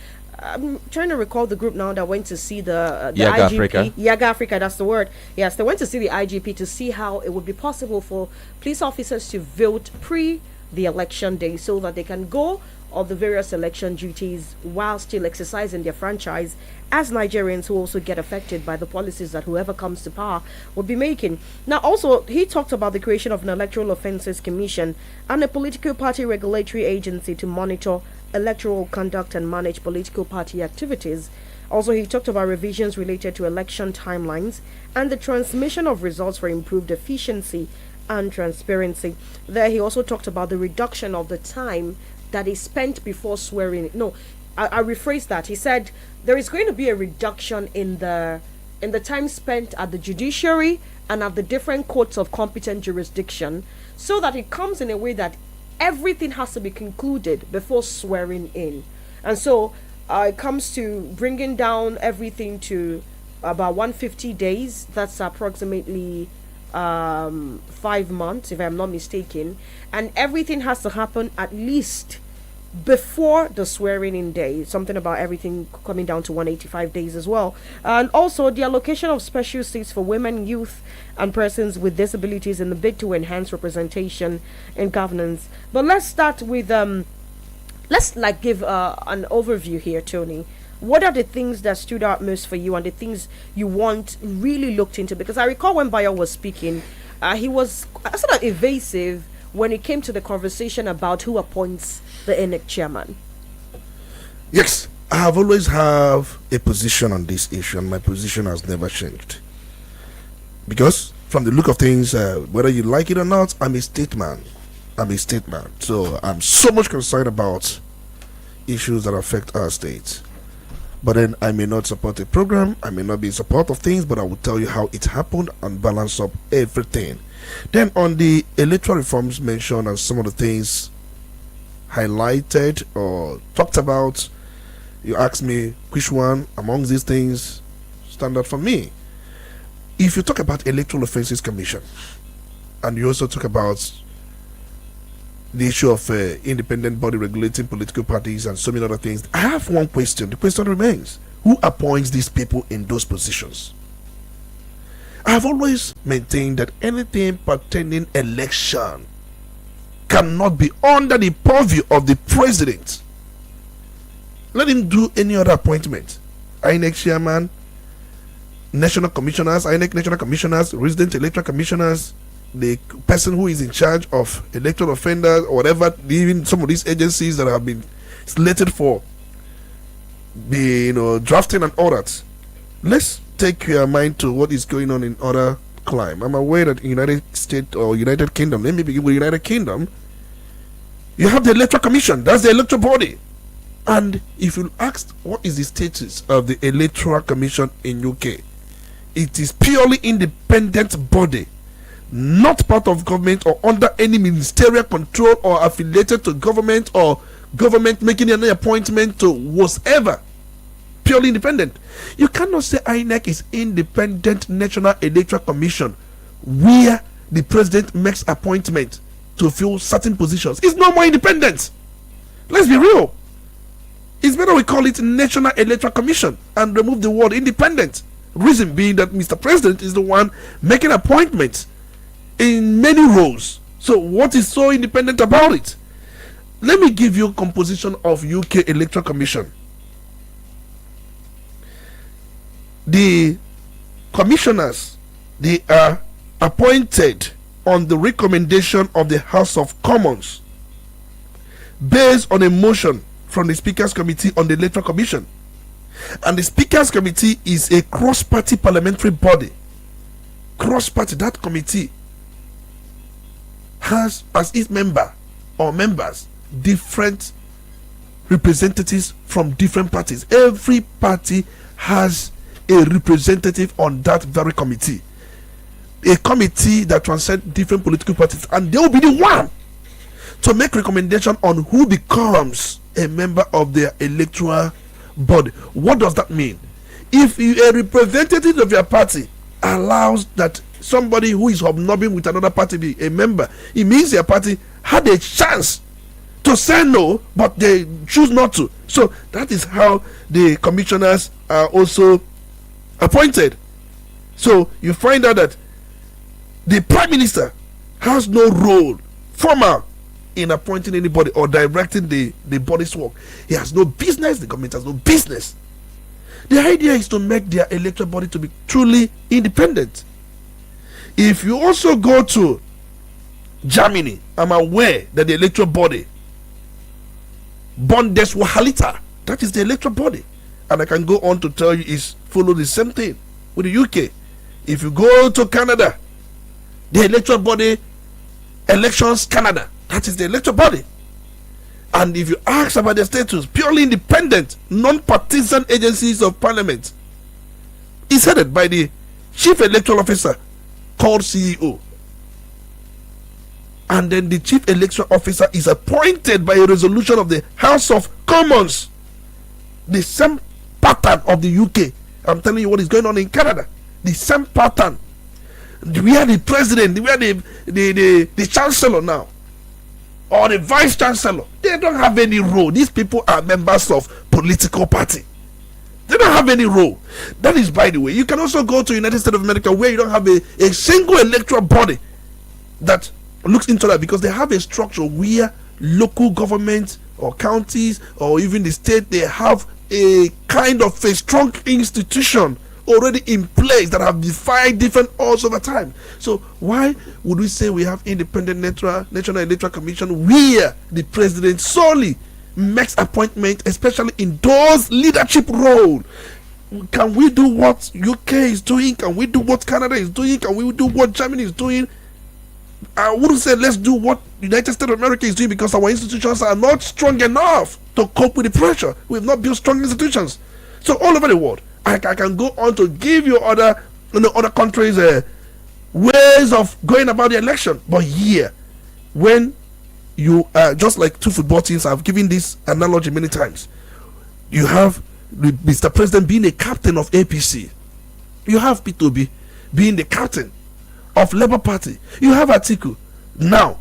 trying to recall the group now that went to see the Yaga IGP. Africa. Yaga Africa, that's the word. Yes, they went to see the IGP to see how it would be possible for police officers to vote pre the election day so that they can go of the various election duties while still exercising their franchise as Nigerians who also get affected by the policies that whoever comes to power will be making. Now, also, he talked about the creation of an Electoral Offences Commission and a political party regulatory agency to monitor electoral conduct and manage political party activities. Also, he talked about revisions related to election timelines and the transmission of results for improved efficiency and transparency. There, he also talked about the reduction of the time that is spent before swearing. No, I rephrased that. He said there is going to be a reduction in the time spent at the judiciary and at the different courts of competent jurisdiction, so that it comes in a way that everything has to be concluded before swearing in. And so it comes to bringing down everything to about 150 days. That's approximately 5 months, if I'm not mistaken, and everything has to happen at least before the swearing in day. Something about everything coming down to 185 days as well. And also the allocation of special seats for women, youth, and persons with disabilities in the bid to enhance representation in governance. But let's start with let's give an overview here, Tony. What are the things that stood out most for you and the things you want really looked into? Because I recall when Bayo was speaking, he was sort of evasive when it came to the conversation about who appoints the INEC chairman. Yes, I have always have a position on this issue, and my position has never changed. Because from the look of things, whether you like it or not, I'm a statesman. So I'm so much concerned about issues that affect our state. But then I may not support a program, I may not be in support of things, but I will tell you how it happened and balance up everything. Then on the electoral reforms mentioned and some of the things highlighted or talked about, you asked me which one among these things stand out for me. If you talk about Electoral Offences Commission, and you also talk about the issue of independent body regulating political parties and so many other things, I have one question. The question remains, who appoints these people in those positions? I have always maintained that anything pertaining election cannot be under the purview of the president. Let him do any other appointment. INEC chairman, national commissioners, INEC national commissioners, resident electoral commissioners, the person who is in charge of electoral offenders or whatever, even some of these agencies that have been slated for drafting and all that. Let's take your mind to what is going on in other clime. I'm aware that in United States or United Kingdom, let me begin with United Kingdom, you have the Electoral Commission, that's the electoral body. And if you ask what is the status of the Electoral Commission in UK, it is purely independent body, not part of government or under any ministerial control or affiliated to government or government making any appointment to whatever, purely independent. You cannot say INEC is Independent National Electoral Commission where the president makes appointment to fill certain positions. It's no more independent. Let's be real. It's better we call it National Electoral Commission and remove the word independent. Reason being that Mr. President is the one making appointments in many roles. So what is so independent about it? Let me give you composition of UK Electoral Commission. The commissioners, they are appointed on the recommendation of the House of Commons based on a motion from the Speaker's Committee on the Electoral Commission. And the Speaker's Committee is a cross-party parliamentary body. Cross-party, that committee has as its member or members different representatives from different parties. Every party has a representative on that very committee. A committee that transcends different political parties, and they will be the one to make recommendation on who becomes a member of their electoral body. What does that mean? If a representative of your party allows that somebody who is hobnobbing with another party be a member, it means your party had a chance to say no, but they choose not to. So that is how the commissioners are also appointed. So you find out that the Prime Minister has no role formal in appointing anybody or directing the body's work. He has no business, the government has no business. The idea is to make their electoral body to be truly independent. If you also go to Germany, I'm aware that the electoral body, Bundeswahlleiter, that is the electoral body. And I can go on to tell you is follow the same thing with the UK. If you go to Canada, the electoral body, Elections Canada, that is the electoral body. And if you ask about the status, purely independent, non-partisan agencies of parliament is headed by the chief electoral officer called CEO. And then the chief electoral officer is appointed by a resolution of the House of Commons. The same pattern of the UK. I'm telling you what is going on in Canada. The same pattern. We are the president, we are the chancellor now, or the vice chancellor. They don't have any role. These people are members of political party. They don't have any role. That is, by the way, you can also go to United States of America where you don't have a single electoral body that looks into that, because they have a structure where local government or counties or even the state, they have a kind of a strong institution already in place that have defied different odds over time. So why would we say we have independent national electoral commission where the president solely makes appointment, especially in those leadership roles? Can we do what UK is doing? Can we do what Canada is doing? Can we do what Germany is doing? I wouldn't say let's do what United States of America is doing, because our institutions are not strong enough to cope with the pressure. We've not built strong institutions. So all over the world, I can go on to give you other countries ways of going about the election. But here, when you just like two football teams, I've given this analogy many times. You have Mr. President being a captain of APC. You have P2B being the captain of Labour Party. You have Atiku now,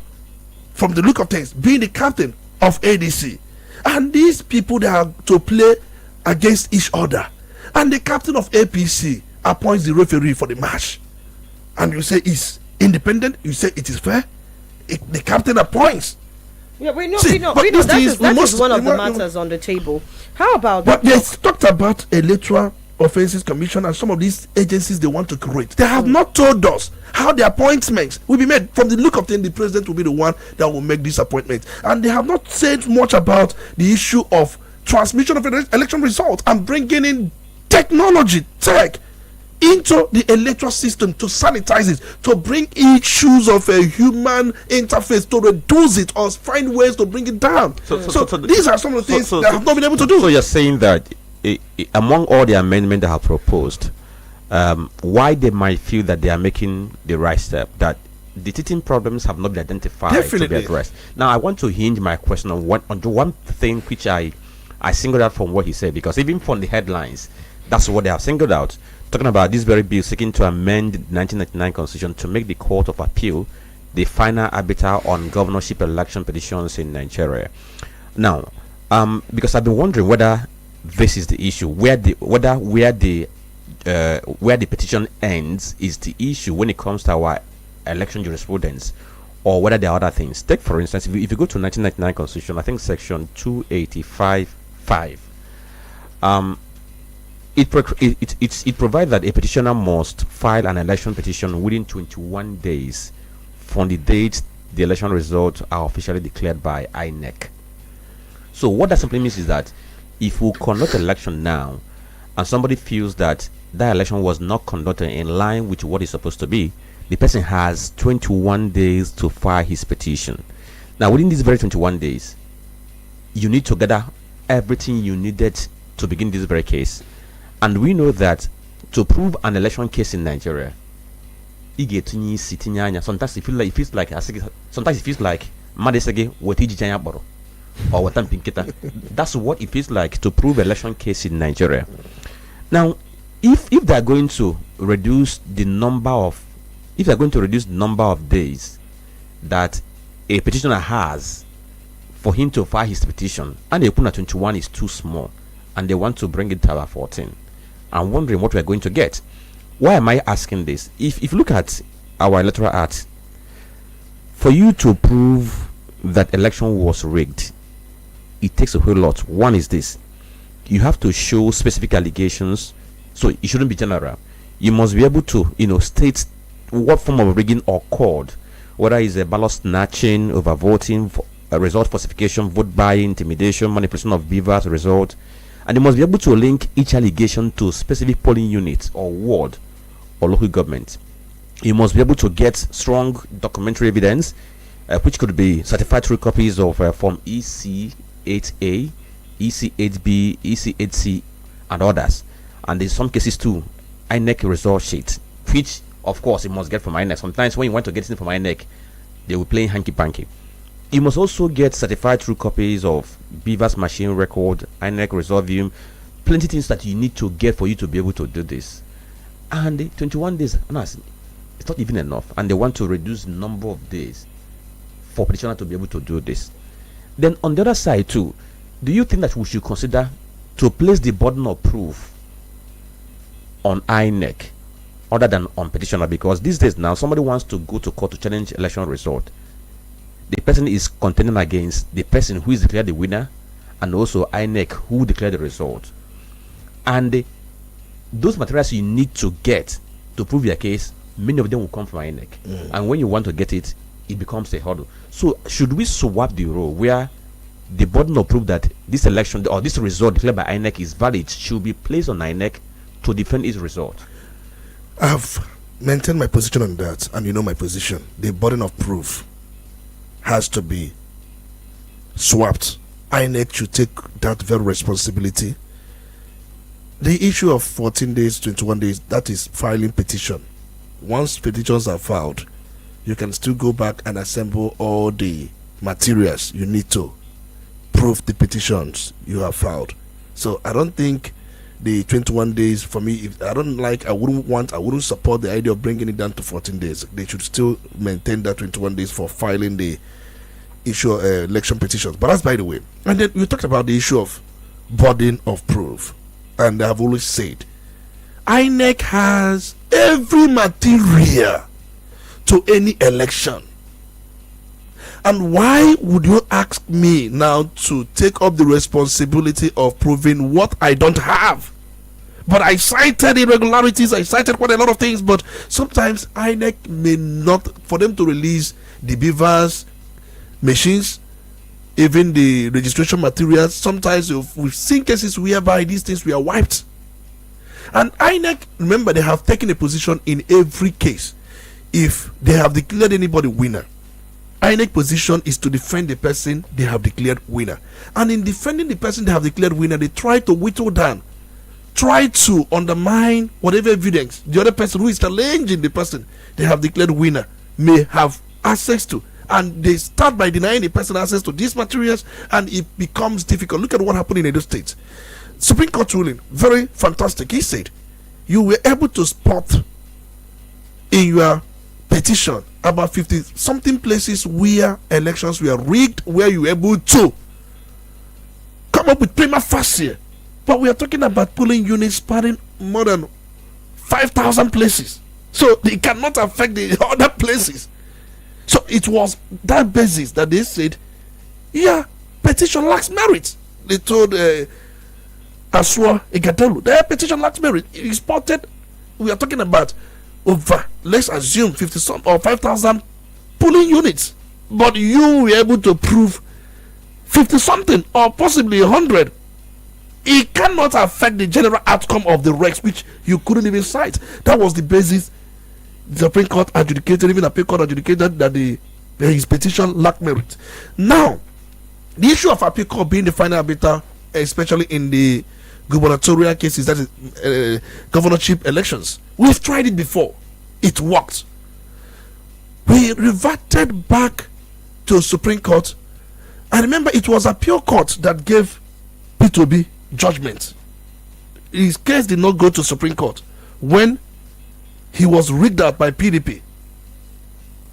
from the look of things, being the captain of ADC. And these people, they are to play against each other. And the captain of APC appoints the referee for the match. And you say it's independent, you say it is fair. The captain appoints. Yeah, we know that is one of the matters on the table. How about that? But they talked about electoral offenses commission and some of these agencies they want to create. They have not told us how the appointments will be made. From the look of things, the president will be the one that will make this appointment. And they have not said much about the issue of transmission of election results and bringing in technology, tech, into the electoral system to sanitize it, to bring issues of a human interface, to reduce it or find ways to bring it down. So these are some of the things that have not been able to do. So you're saying that among all the amendments that are proposed, why they might feel that they are making the right step, that the teething problems have not been identified to Definitely. be addressed. Now, I want to hinge my question on the one thing which I singled out from what he said, because even from the headlines, that's what they have singled out, talking about this very bill seeking to amend the 1999 Constitution to make the Court of Appeal the final arbiter on governorship election petitions in Nigeria. Now, because I've been wondering whether this is the issue, where the petition ends is the issue when it comes to our election jurisprudence, or whether there are other things. Take, for instance, if you go to 1999 Constitution, I think section 285(5), it provides that a petitioner must file an election petition within 21 days from the date the election results are officially declared by INEC. So what that simply means is that if we conduct an election now and somebody feels that that election was not conducted in line with what is supposed to be, the person has 21 days to file his petition. Now, within these very 21 days, you need to gather everything you needed to begin this very case. And we know that to prove an election case in Nigeria, sometimes it feels like Madesege Wetiji or that's what it feels like to prove election case in Nigeria. Now, if they are going to reduce the number of days that a petitioner has for him to file his petition, and they put at 21 is too small, and they want to bring it to about 14, I'm wondering what we're going to get. Why am I asking this? If you look at our electoral act, for you to prove that election was rigged, it takes a whole lot. One is this: you have to show specific allegations, so it shouldn't be general. You must be able to, state what form of rigging occurred, whether it's a ballot snatching, overvoting, result falsification, vote buying, intimidation, manipulation of beavers result, and you must be able to link each allegation to specific polling unit or ward or local government. You must be able to get strong documentary evidence, which could be certified true copies of Form EC8A, EC8B, EC8C, and others. And in some cases too, INEC result sheet, which of course you must get from INEC. Sometimes when you want to get it from INEC, they will play hanky-panky. You must also get certified true copies of Beaver's machine record, INEC result view, plenty things that you need to get for you to be able to do this. And the 21 days, it's not even enough, and they want to reduce the number of days for petitioner to be able to do this. Then on the other side too, do you think that we should consider to place the burden of proof on INEC other than on petitioner? Because these days now, somebody wants to go to court to challenge election result, the person is contending against the person who is declared the winner, and also INEC who declared the result. And those materials you need to get to prove your case, many of them will come from INEC. And when you want to get it, it becomes a hurdle. So should we swap the role where the burden of proof that this election or this result declared by INEC is valid should be placed on INEC to defend its result? I've maintained my position on that, and you know my position. The burden of proof has to be swapped. INEC should take that very responsibility. The issue of 14 days, 21 days, that is filing petition. Once petitions are filed, you can still go back and assemble all the materials you need to prove the petitions you have filed. So I don't think the 21 days, for me, if I wouldn't support the idea of bringing it down to 14 days. They should still maintain that 21 days for filing the issue election petitions. But that's by the way. And then you talked about the issue of burden of proof, and I have always said INEC has every material to any election. And why would you ask me now to take up the responsibility of proving what I don't have? But I cited irregularities, I cited quite a lot of things, but sometimes INEC may not, for them to release the beavers, machines, even the registration materials, sometimes we've seen cases whereby these things were wiped. And INEC, remember, they have taken a position in every case. If they have declared anybody winner, INEC position is to defend the person they have declared winner. And in defending the person they have declared winner, they try to whittle down, try to undermine whatever evidence the other person who is challenging the person they have declared winner may have access to, and they start by denying the person access to these materials, and it becomes difficult. Look at what happened in Edo State. Supreme Court ruling, very fantastic. He said you were able to spot in your petition about 50 something places where elections were rigged, where you were able to come up with prima facie. But we are talking about polling units spanning more than 5,000 places, so they cannot affect the other places. So it was that basis that they said, yeah, petition lacks merit. They told Aswa Igatelu, their petition lacks merit. It spotted, we are talking about over, let's assume 50 some or 5,000 polling units, but you were able to prove 50 something or possibly 100. It cannot affect the general outcome of the regs, which you couldn't even cite. That was the basis the Supreme Court adjudicated, even Appeal Court adjudicated that his petition lacked merit. Now, the issue of Appeal Court being the final arbiter, especially in the gubernatorial cases, that is governorship elections, we've tried it before. It worked. We reverted back to Supreme Court, and remember, it was Appeal Court that gave P2B judgment. His case did not go to Supreme Court when he was rigged out by PDP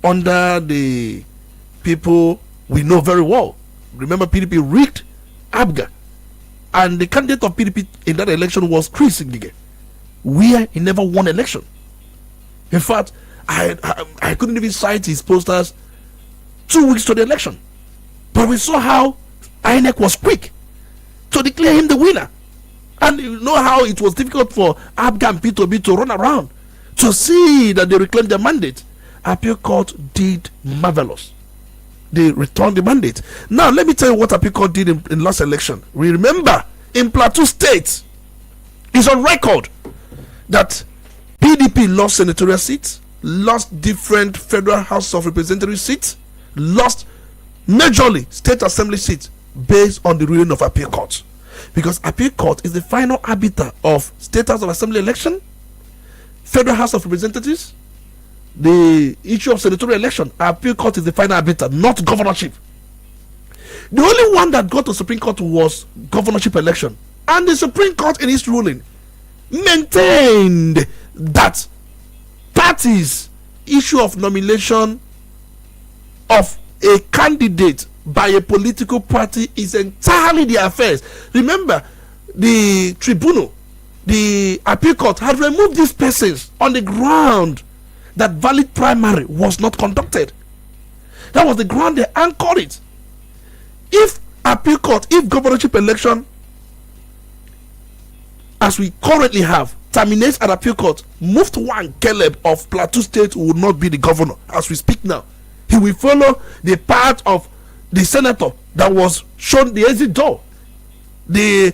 under the people we know very well. Remember, PDP rigged Abga, and the candidate of PDP in that election was Chris Ngige, where he never won election. In fact, I couldn't even cite his posters 2 weeks to the election, but we saw how INEC was quick to declare him the winner. And you know how it was difficult for Abga and P2B to run around to see that they reclaimed their mandate. Appeal Court did marvelous. They returned the mandate. Now, let me tell you what Appeal Court did in last election. We remember in Plateau State, it's on record that PDP lost senatorial seats, lost different federal House of Representatives seats, lost majorly state assembly seats based on the ruling of Appeal Court. Because Appeal Court is the final arbiter of state House of Assembly election, federal House of Representatives, the issue of senatorial election. Appeal Court is the final arbiter, not governorship. The only one that got to Supreme Court was governorship election, and the Supreme Court in its ruling maintained that parties' issue of nomination of a candidate by a political party is entirely their affairs. Remember, the tribunal, the Appeal Court, had removed these persons on the ground that valid primary was not conducted. That was the ground they anchored it. If Appeal Court, if governorship election, as we currently have, terminates at Appeal Court, Mufti Caleb of Plateau State will not be the governor as we speak now. He will follow the path of the senator that was shown the exit door, the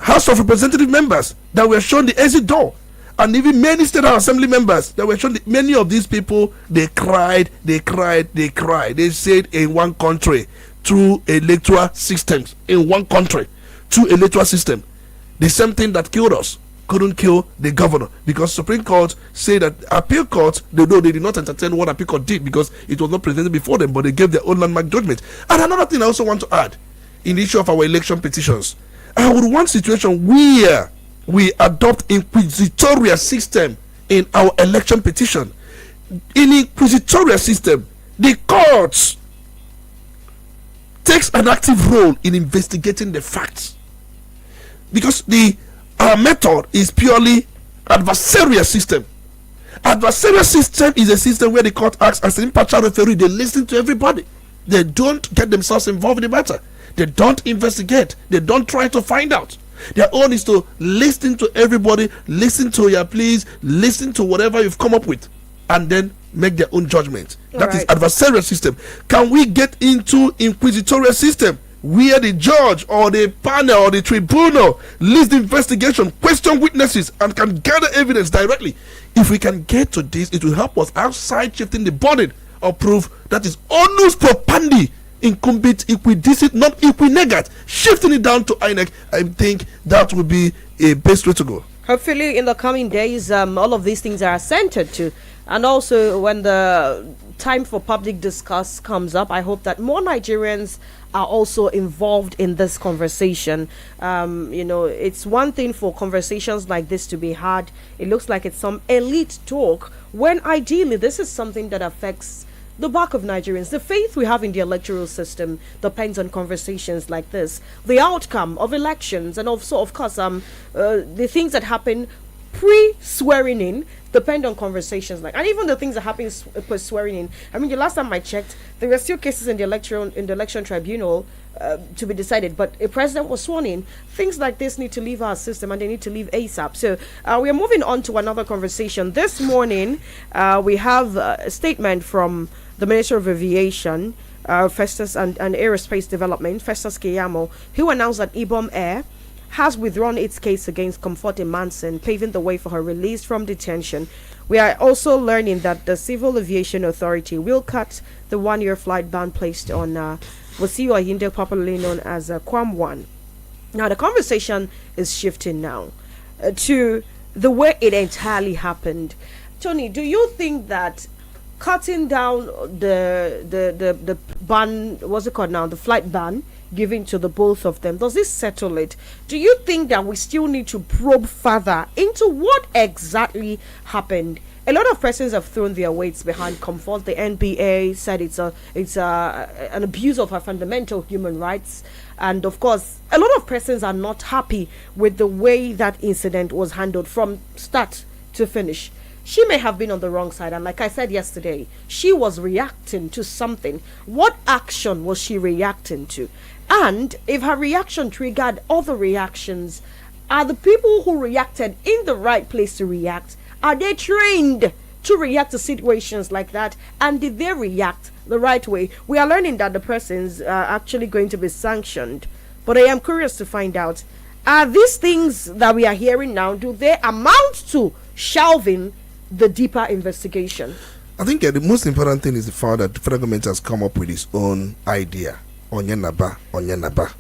House of Representative members that were shown the exit door, and even many state assembly members that were shown. Many of these people, they cried. They said in one country, through electoral systems, in one country, through electoral system, the same thing that killed us couldn't kill the governor, because Supreme Court said that Appeal Court, they did not entertain what Appeal Court did because it was not presented before them, but they gave their own landmark judgment. And another thing I also want to add in the issue of our election petitions, I would want situation where we adopt inquisitorial system in our election petition. In inquisitorial system, the courts takes an active role in investigating the facts, because our method is purely adversarial system. Adversarial system is a system where the court acts as an impartial referee. They listen to everybody. They don't get themselves involved in the matter. They don't investigate. They don't try to find out. Their own is to listen to everybody, listen to your pleas, listen to whatever you've come up with, and then make their own judgment. That is adversarial system. Can we get into inquisitorial system, where the judge or the panel or the tribunal leads the investigation, question witnesses, and can gather evidence directly? If we can get to this, it will help us outside shifting the burden of proof that is onus propandi, incumbent equidicit, not equinegat, shifting it down to INEC. I think that would be a best way to go. Hopefully in the coming days, all of these things are centered to And also, when the time for public discourse comes up, I hope that more Nigerians are also involved in this conversation. It's one thing for conversations like this to be had. It looks like it's some elite talk, when ideally this is something that affects the bulk of Nigerians. The faith we have in the electoral system depends on conversations like this. The outcome of elections, and also, of course, the things that happen pre-swearing in depend on conversations and even the things that happen post-swearing in. I mean, the last time I checked, there were still cases in the election tribunal to be decided, but a president was sworn in. Things like this need to leave our system, and they need to leave ASAP. So we are moving on to another conversation. This morning, we have a statement from the Minister of Aviation, Festus and Aerospace Development, Festus Keyamo, who announced that Ibom Air has withdrawn its case against Comfort Manson, paving the way for her release from detention. We are also learning that the Civil Aviation Authority will cut the 1-year flight ban placed on Wasiu Ayinde, popularly known as Kwam 1. Now, the conversation is shifting now to the way it entirely happened. Tony, do you think that cutting down the ban, what's it called now, the flight ban, given to the both of them, does this settle it? Do you think that we still need to probe further into what exactly happened? A lot of persons have thrown their weights behind Comfort. The NBA said it's an abuse of our fundamental human rights, and of course, a lot of persons are not happy with the way that incident was handled from start to finish. She may have been on the wrong side, and like I said yesterday, she was reacting to something. What action was she reacting to? And if her reaction triggered other reactions, are the people who reacted in the right place to react? Are they trained to react to situations like that? And did they react the right way? We are learning that the persons are actually going to be sanctioned. But I am curious to find out, are these things that we are hearing now, do they amount to shelving the deeper investigation? I think the most important thing is the fact that the federal government has come up with its own idea. Onyanaba.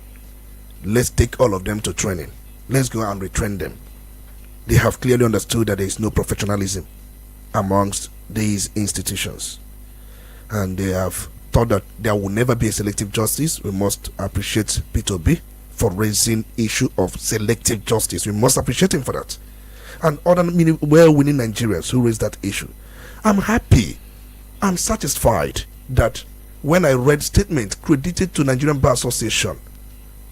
Let's take all of them to training. Let's go and retrain them. They have clearly understood that there is no professionalism amongst these institutions. And they have thought that there will never be a selective justice. We must appreciate P2B for raising issue of selective justice. We must appreciate him for that. And other well-winning Nigerians who raised that issue. I'm happy. I'm satisfied that when I read statement credited to Nigerian Bar Association,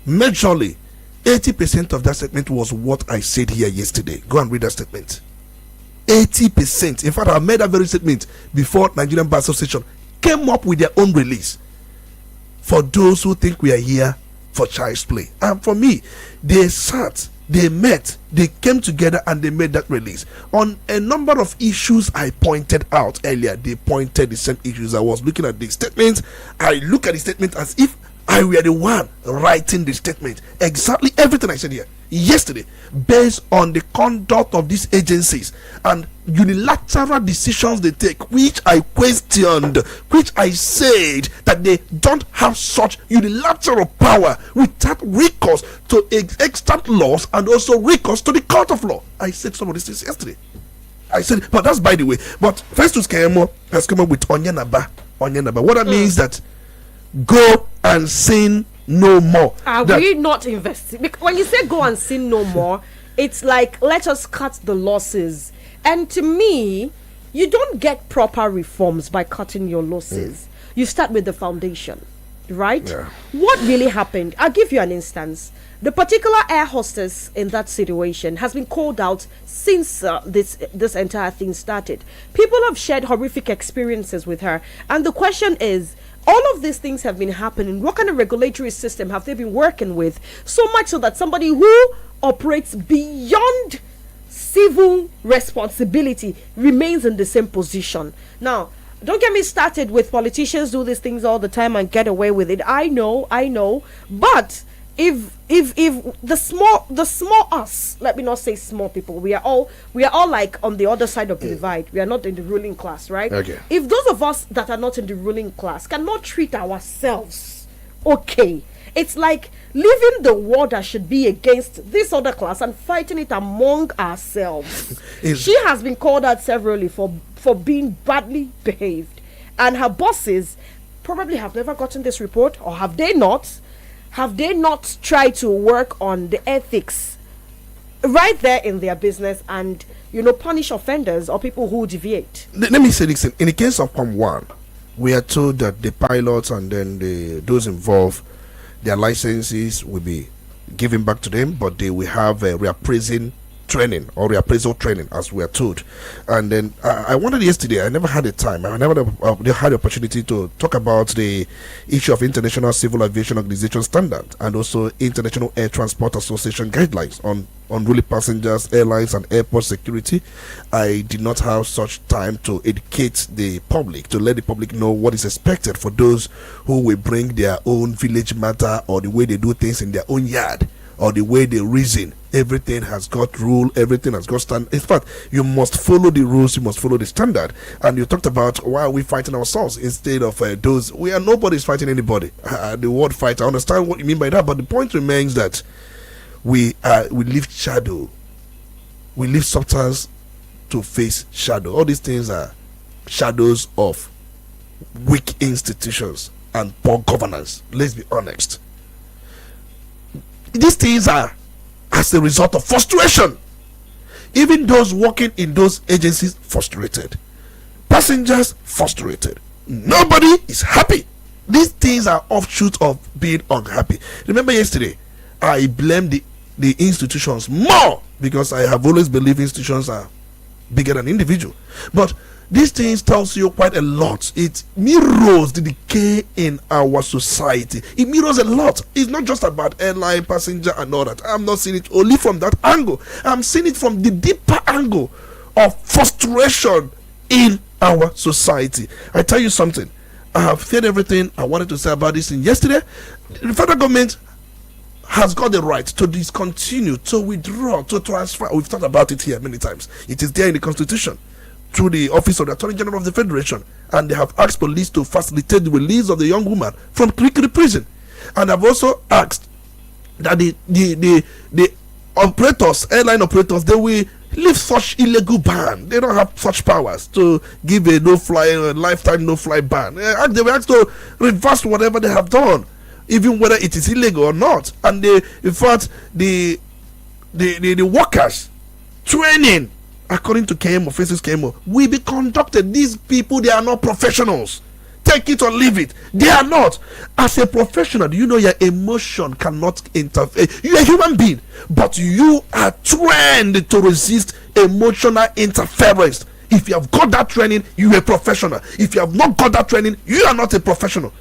majorly 80% of that statement was what I said here yesterday. Go and read that statement. 80%. In fact, I made that very statement before Nigerian Bar Association came up with their own release. For those who think we are here for child's play. And for me, they sat, they met, they came together, and they made that release. On a number of issues I pointed out earlier, they pointed the same issues. I was looking at the statement. I look at the statement as if I were the one writing the statement. Exactly everything I said here yesterday, based on the conduct of these agencies and unilateral decisions they take, which I questioned, which I said that they don't have such unilateral power without recourse to extant laws and also recourse to the court of law. I said some of these things yesterday. I said, but that's by the way. But Festus Keyamo has come up with Onyanaba. What that means that go and sin no more. Are we not investing? When you say go and sin no more, it's like, let us cut the losses. And to me, you don't get proper reforms by cutting your losses. You start with the foundation, right? Yeah. What really happened? I'll give you an instance. The particular air hostess in that situation has been called out since this entire thing started. People have shared horrific experiences with her. And the question is, all of these things have been happening. What kind of regulatory system have they been working with? So much so that somebody who operates beyond civil responsibility remains in the same position. Now, don't get me started with politicians do these things all the time and get away with it. I know. But if the small us, let me not say small people, we are all like on the other side of the divide. We are not in the ruling class, right? Okay. If those of us that are not in the ruling class cannot treat ourselves okay. It's like leaving the war that should be against this other class and fighting it among ourselves. She has been called out severally for being badly behaved, and her bosses probably have never gotten this report, or have they not? Have they not tried to work on the ethics right there in their business and, punish offenders or people who deviate? Let me say this. In the case of Palm 1, we are told that the pilots and then those involved, their licenses will be given back to them, but they will have a reappraising training or reappraisal training, as we are told. And then I wanted yesterday, I never had the time, I never had the opportunity to talk about the issue of International Civil Aviation Organization standard and also International Air Transport Association guidelines on unruly passengers, airlines and airport security. I did not have such time to educate the public, to let the public know what is expected for those who will bring their own village matter or the way they do things in their own yard or the way they reason. Everything has got rule, everything has got standard. In fact, you must follow the rules, you must follow the standard. And you talked about why are we fighting ourselves instead of those. Nobody's fighting anybody. The word fight, I understand what you mean by that, but the point remains that we leave shadow, we leave substance to face shadow. All these things are shadows of weak institutions and poor governance. Let's be honest. These things are as a result of frustration. Even those working in those agencies frustrated, passengers frustrated, nobody is happy. These things are offshoots of being unhappy. Remember yesterday, I blamed the institutions more because I have always believed institutions are bigger than individual. But these things tells you quite a lot. It mirrors the decay in our society. It mirrors a lot. It's not just about airline, passenger and all that. I'm not seeing it only from that angle. I'm seeing it from the deeper angle of frustration in our society. I tell you something. I have said everything I wanted to say about this in yesterday. The federal government has got the right to discontinue, to withdraw, to transfer. We've talked about it here many times. It is there in the Constitution, through the office of the Attorney General of the Federation, and they have asked police to facilitate the release of the young woman from Kirikiri prison. And I've also asked that the operators, airline operators, they will lift such illegal ban. They don't have such powers to give a lifetime no-fly ban. They will ask to reverse whatever they have done, even whether it is illegal or not. And in fact, the workers training, according to KMO, Faces KMO, will be conducted. These people, they are not professionals. Take it or leave it. They are not. As a professional, you know your emotion cannot interfere. You're a human being, but you are trained to resist emotional interference. If you have got that training, you are a professional. If you have not got that training, you are not a professional.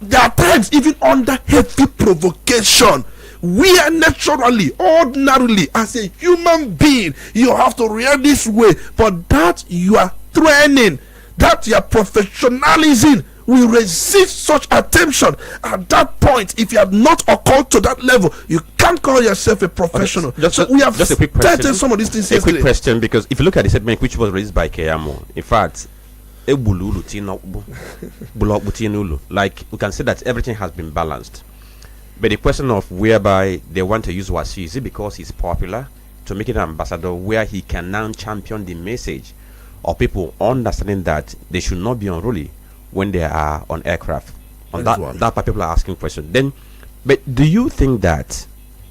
There are times, even under heavy provocation, we are naturally, ordinarily, as a human being, you have to react this way. But that you are training, that your professionalism will resist such attention. At that point, if you have not occurred to that level, you can't call yourself a professional. Okay, we have just a quick question. Some of these things. A quick question, because if you look at the statement which was raised by Keyamo, in fact, like we can say that everything has been balanced. But the question of whereby they want to use Wasi, is it because he's popular to make it an ambassador where he can now champion the message of people understanding that they should not be unruly when they are on aircraft? On that part, people are asking questions. Then, but do you think that,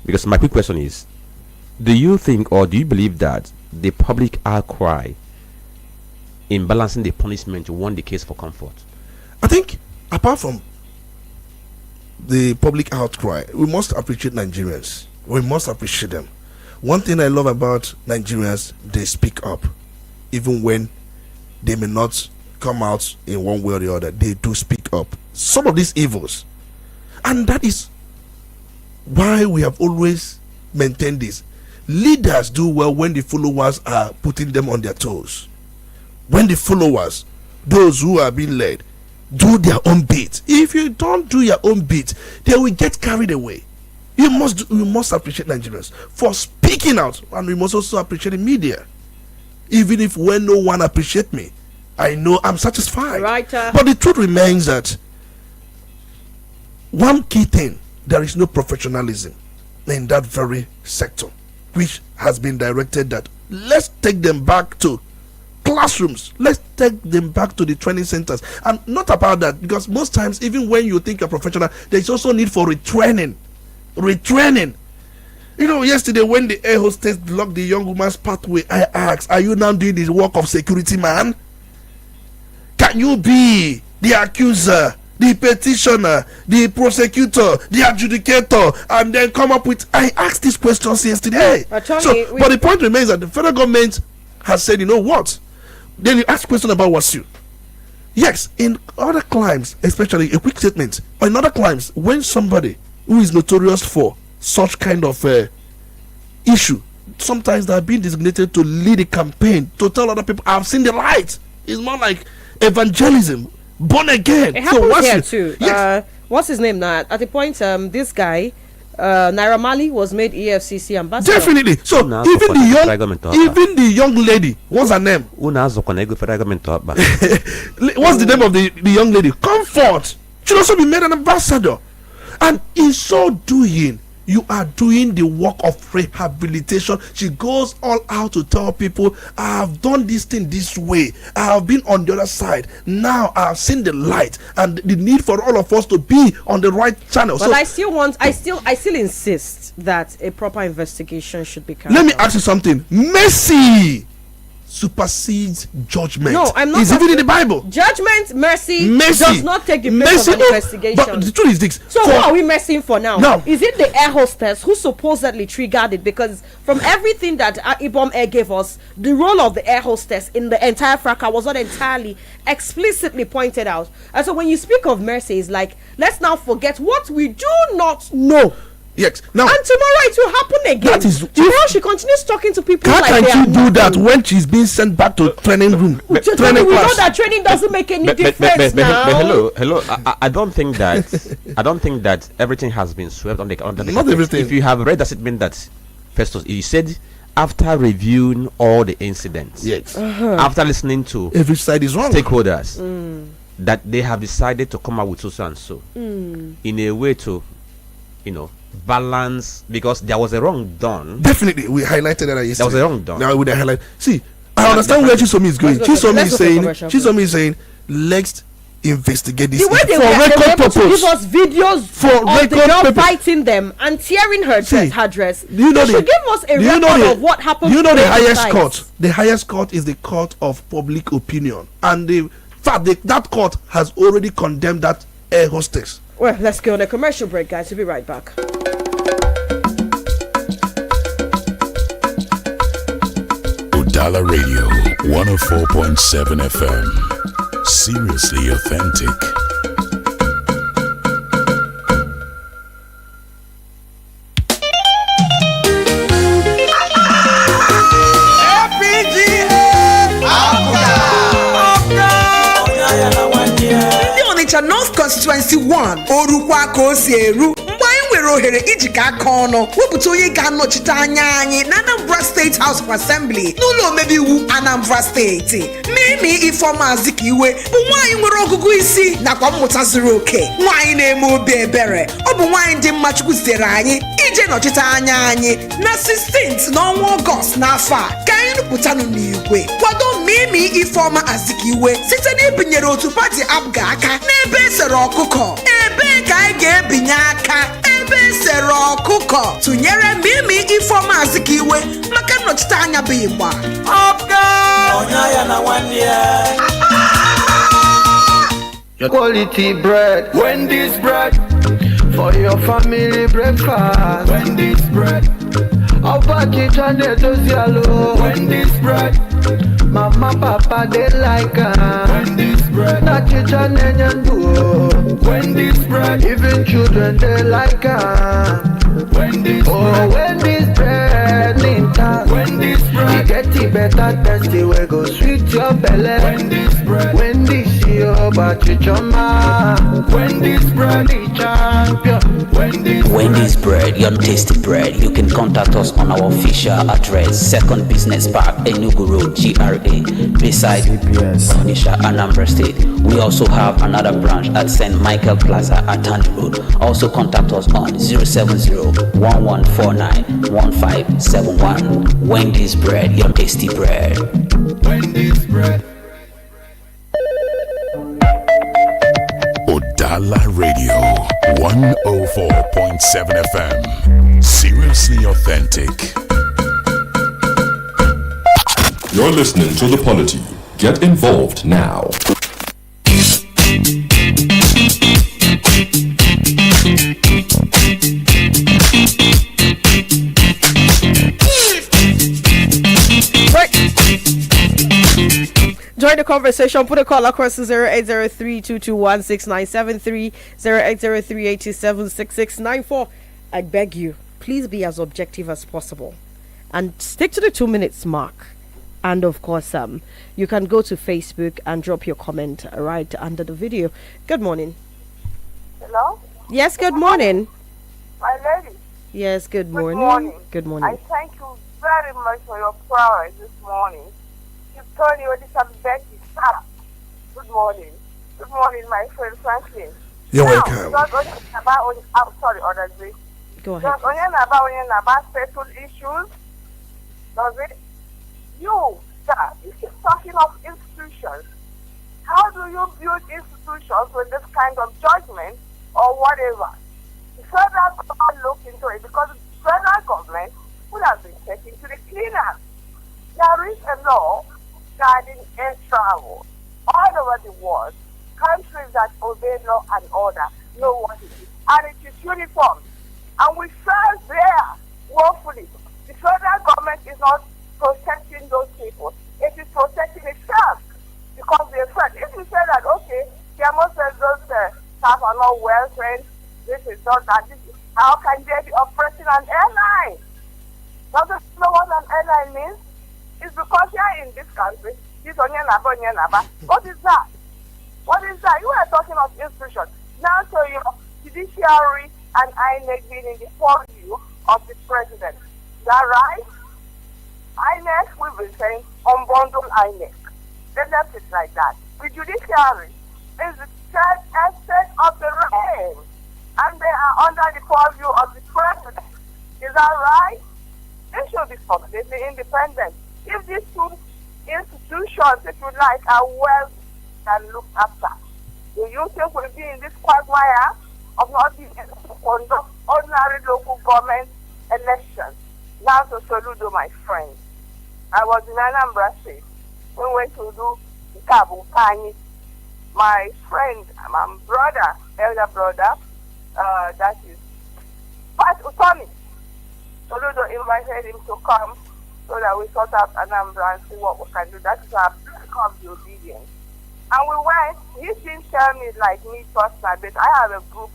because my quick question is, do you think or do you believe that the public outcry in balancing the punishment won the case for comfort? I think, apart from the public outcry, we must appreciate Nigerians. We must appreciate them. One thing I love about Nigerians, they speak up. Even when they may not come out in one way or the other, they do speak up. Some of these evils. And that is why we have always maintained this. Leaders do well when the followers are putting them on their toes. When the followers, those who are being led, do their own bit. If you don't do your own bit, they will get carried away. We must appreciate Nigerians for speaking out, and we must also appreciate the media. Even if when no one appreciates me, I know I'm satisfied. Right. But the truth remains that one key thing, there is no professionalism in that very sector, which has been directed that let's take them back to classrooms, let's take them back to the training centers. And not about that, because most times, even when you think you're professional, there's also need for retraining. You know, yesterday when the air hostess blocked the young woman's pathway, I asked, are you now doing the work of security man? Can you be the accuser, the petitioner, the prosecutor, the adjudicator, and then come up with... I asked these questions yesterday. But the point remains that the federal government has said, you know what? Then you ask question about Wasu. Yes, in other climes, especially a quick statement, in other climes, when somebody who is notorious for such kind of issue, sometimes they are being designated to lead a campaign, to tell other people, I've seen the light. It's more like evangelism, born again. It happens here too. Yes. What's his name now? At the point, this guy, Naira Marley, was made EFCC ambassador. Definitely. So even the young lady, what's her name? What's the name of the young lady? Comfort should also be made an ambassador. And in so doing, you are doing the work of rehabilitation. She goes all out to tell people, I have done this thing this way, I have been on the other side, now I have seen the light, and the need for all of us to be on the right channel. But I still insist that a proper investigation should be carried out. Let me ask you something. Mercy supersedes judgment. No, I'm not. It's even in the Bible. Judgment, mercy does not take the place of an investigation. But the truth is this. So what are we messing for now? Is it the air hostess who supposedly triggered it? Because from everything that Ibom Air gave us, the role of the air hostess in the entire fracas was not entirely explicitly pointed out. And so when you speak of mercy, it's like, let's now forget what we do not know. Yes. Now, and tomorrow it will happen again. That is, tomorrow she continues talking to people. Can't you do that when she's being sent back to training room? We know that training doesn't make any difference now. Hello. I don't think that everything has been swept under the not everything. If you have read, does it mean that Festus, you said after reviewing all the incidents, yes, after listening to every side is wrong stakeholders, that they have decided to come out with so and so in a way to, balance, because there was a wrong done. Definitely, we highlighted that yesterday. There was a wrong done. Now we highlight. See, I understand where Chisom is going. Chisom is saying, let's investigate this the way they for record purpose. To give us videos for of the girl fighting them and tearing her dress. You know, should give us a record of what happened. You know the highest court. The highest court is the court of public opinion, and that court has already condemned that air hostess. Well, let's go on a commercial break, guys. We'll be right back. Udala Radio 104.7 FM. Seriously authentic. North Constituency 1 orukwa ka o si eru mgbe anyị nwere ohere ijikọ aka ọnụ wepụta onye ga-anọchite anya anyị na Anambra State House of Assembly n'ụlọ omebe iwu Anambra State. Mimi Ifeoma Azikiwe bụ nwaanyị nwere ọgụgụ isi nakwa mmụta zuru oke, nwaanyị na-eme obi ebere. Ọ bụ nwaanyị dị mma Chukwu zitere anyị ije nọchite anya anyị na 16th n'ọnwa Ọgọst n'afọ a. Ka anyị rụpụtanụ n'igwe kwado Mimi Ifeoma Azikiwe site n'ibinyere otu pati APGA aka n'ebe esere ọkụkọ. Ebe ka anyị ga-ebinye aka ebe esere ọkụkọ tụnyere Mimi Ifeoma Azikiwe maka nnọchite anya bụ Igba. Quality bread, Wendy's bread, for your family breakfast. Wendy's bread, I'll pack it and it does yellow. Wendy's bread, mama papa they like Wendy's bread, not it and do. Wendy's bread, even children they like Wendy's bread, Wendy's bread, Ninta. Wendy's bread, you get it better tasty, we go sweet your belly. Wendy's bread, Wendy's your but you choma. Wendy's bread. champion. Wendy's Bread, your tasty bread. You can contact us on our official address, Second Business Park, Enugu Road, GRA, beside Onitsha, Anambra State. We also have another branch at St. Michael Plaza at Tandy Road. Also contact us on 070-1149-1571. Wendy's Bread, your tasty bread. Wendy's Bread. Udala Radio 104.7 FM. Seriously authentic. You're listening to The Polity. Get involved now. Join the conversation. Put a call across to 0803-221-6973, 0803-827-6694. I beg you, please be as objective as possible and stick to the 2 minutes mark. And of course, you can go to Facebook and drop your comment right under the video. Good morning. Hello? Yes, good morning. My lady. Yes, good morning. Good morning. Good morning. I thank you very much for your prowess this morning. You told you Olisa Mbeki. Good morning. Good morning, my friend Franklin. You're welcome. Sorry, others. Go ahead. About settled issues. Does it? You, sir, you keep talking of institutions. How do you build institutions with this kind of judgment or whatever? The federal government look into it because the federal government would have been taken to the cleaners. There is a law guarding air travel all over the world. Countries that obey law and order know what it is, and it is uniform. And we fail there woefully. The federal government is not protecting those people. It is protecting itself because they said, if you say that, okay, Kiamo says those staff are not well trained, this is not that, how can they be operating an airline? Doesn't you know what an airline means? It's because here in this country, this Onyenaba. What is that? What is that? You are talking of institutions. Now to your judiciary and INEC being in the purview of the president. Is that right? INEC, we've been saying, unbundle INEC. They left it like that. The judiciary is the third estate of the realm, and they are under the purview of the president. Is that right? They should be completely independent. If these two institutions, if you like, are well and looked after, do you think we'll be in this quagmire of not being able to conduct ordinary local government elections? Now to Soludo, my friend. I was in Anambra State. We went to do Kabu Kani. My friend, my brother, elder brother, that is Pat Utomi. Soludo invited him to come so that we sort out Anambra and see what we can do. That is our break of the obedience. And we went. He didn't tell me like me personally, but I have a group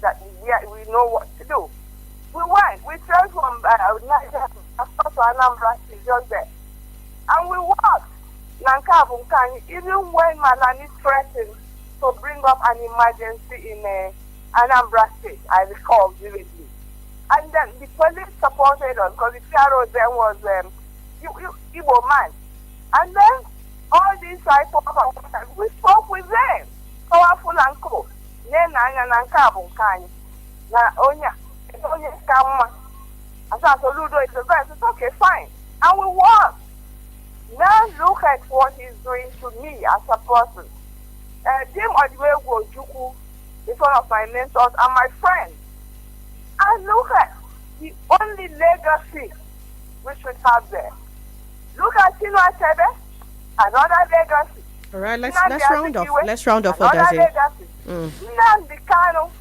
that we know what to do. We went. We traveled from Nigeria to Anambra, just there. And we walked. Even when Malani threatened to bring up an emergency in Anambra State, I recall vividly. And then the police supported us because the PRO then was Igbo man. And then all these we spoke with them. Powerful and cool. Then it's okay, fine. And we walked. Now look at what he's doing to me as a person. Tim Odiwego Juku is one of my mentors and my friends. And look at the only legacy we should have there. Look at Tino Achebe, another legacy. All right, let's round off. Let's round off what another legacy. Nnamdi Kanu,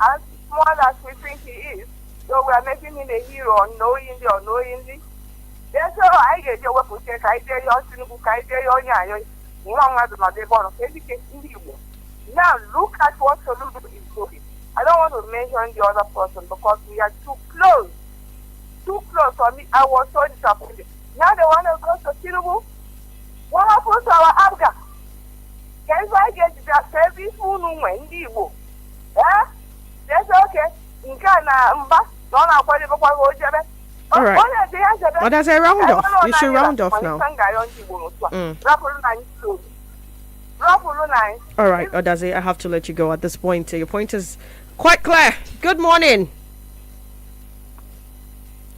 as small as we think he is, so we are making him a hero unknowingly. That's all I get your work with I tell you, I tell you, now look at what Soludo is doing. I don't want to mention the other person because we are too close. Too close for me. I was so disappointed. Now they want to go to Tinubu. What happened to our Abga? Can I get that every fool when you All right. What does I round off? You should round off now. All right, Odaze, I have to let you go at this point. Your point is quite clear. Good morning.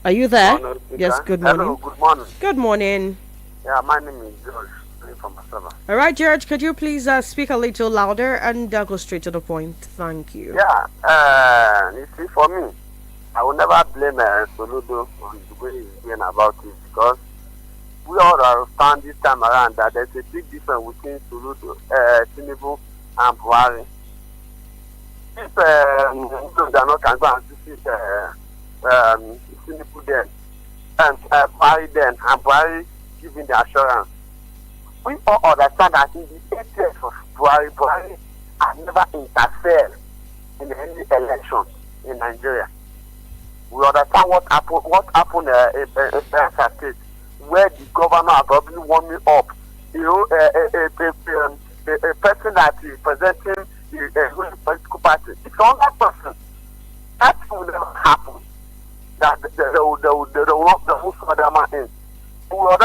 Are you there? Yes, good morning. Hello, good morning. Good morning. Yeah, my name is George from Asaba. All right, George, could you please speak a little louder and go straight to the point? Thank you. Yeah, you see, for me, I will never blame Soludo on the way he's doing about it, because we all understand this time around that there's a big difference between Soludo, Tinubu, and Buhari. If they are not can go and visit Tinubu then, and Buhari then, and Buhari giving the assurance, we all understand that in the 8 years of Buhari has never interfered in any election in Nigeria. We understand what happened in Delta State, where the governor probably warmed me up. You know, a person that is presenting the political party, it's another person. That will never happen. That they will not the most other man in. We will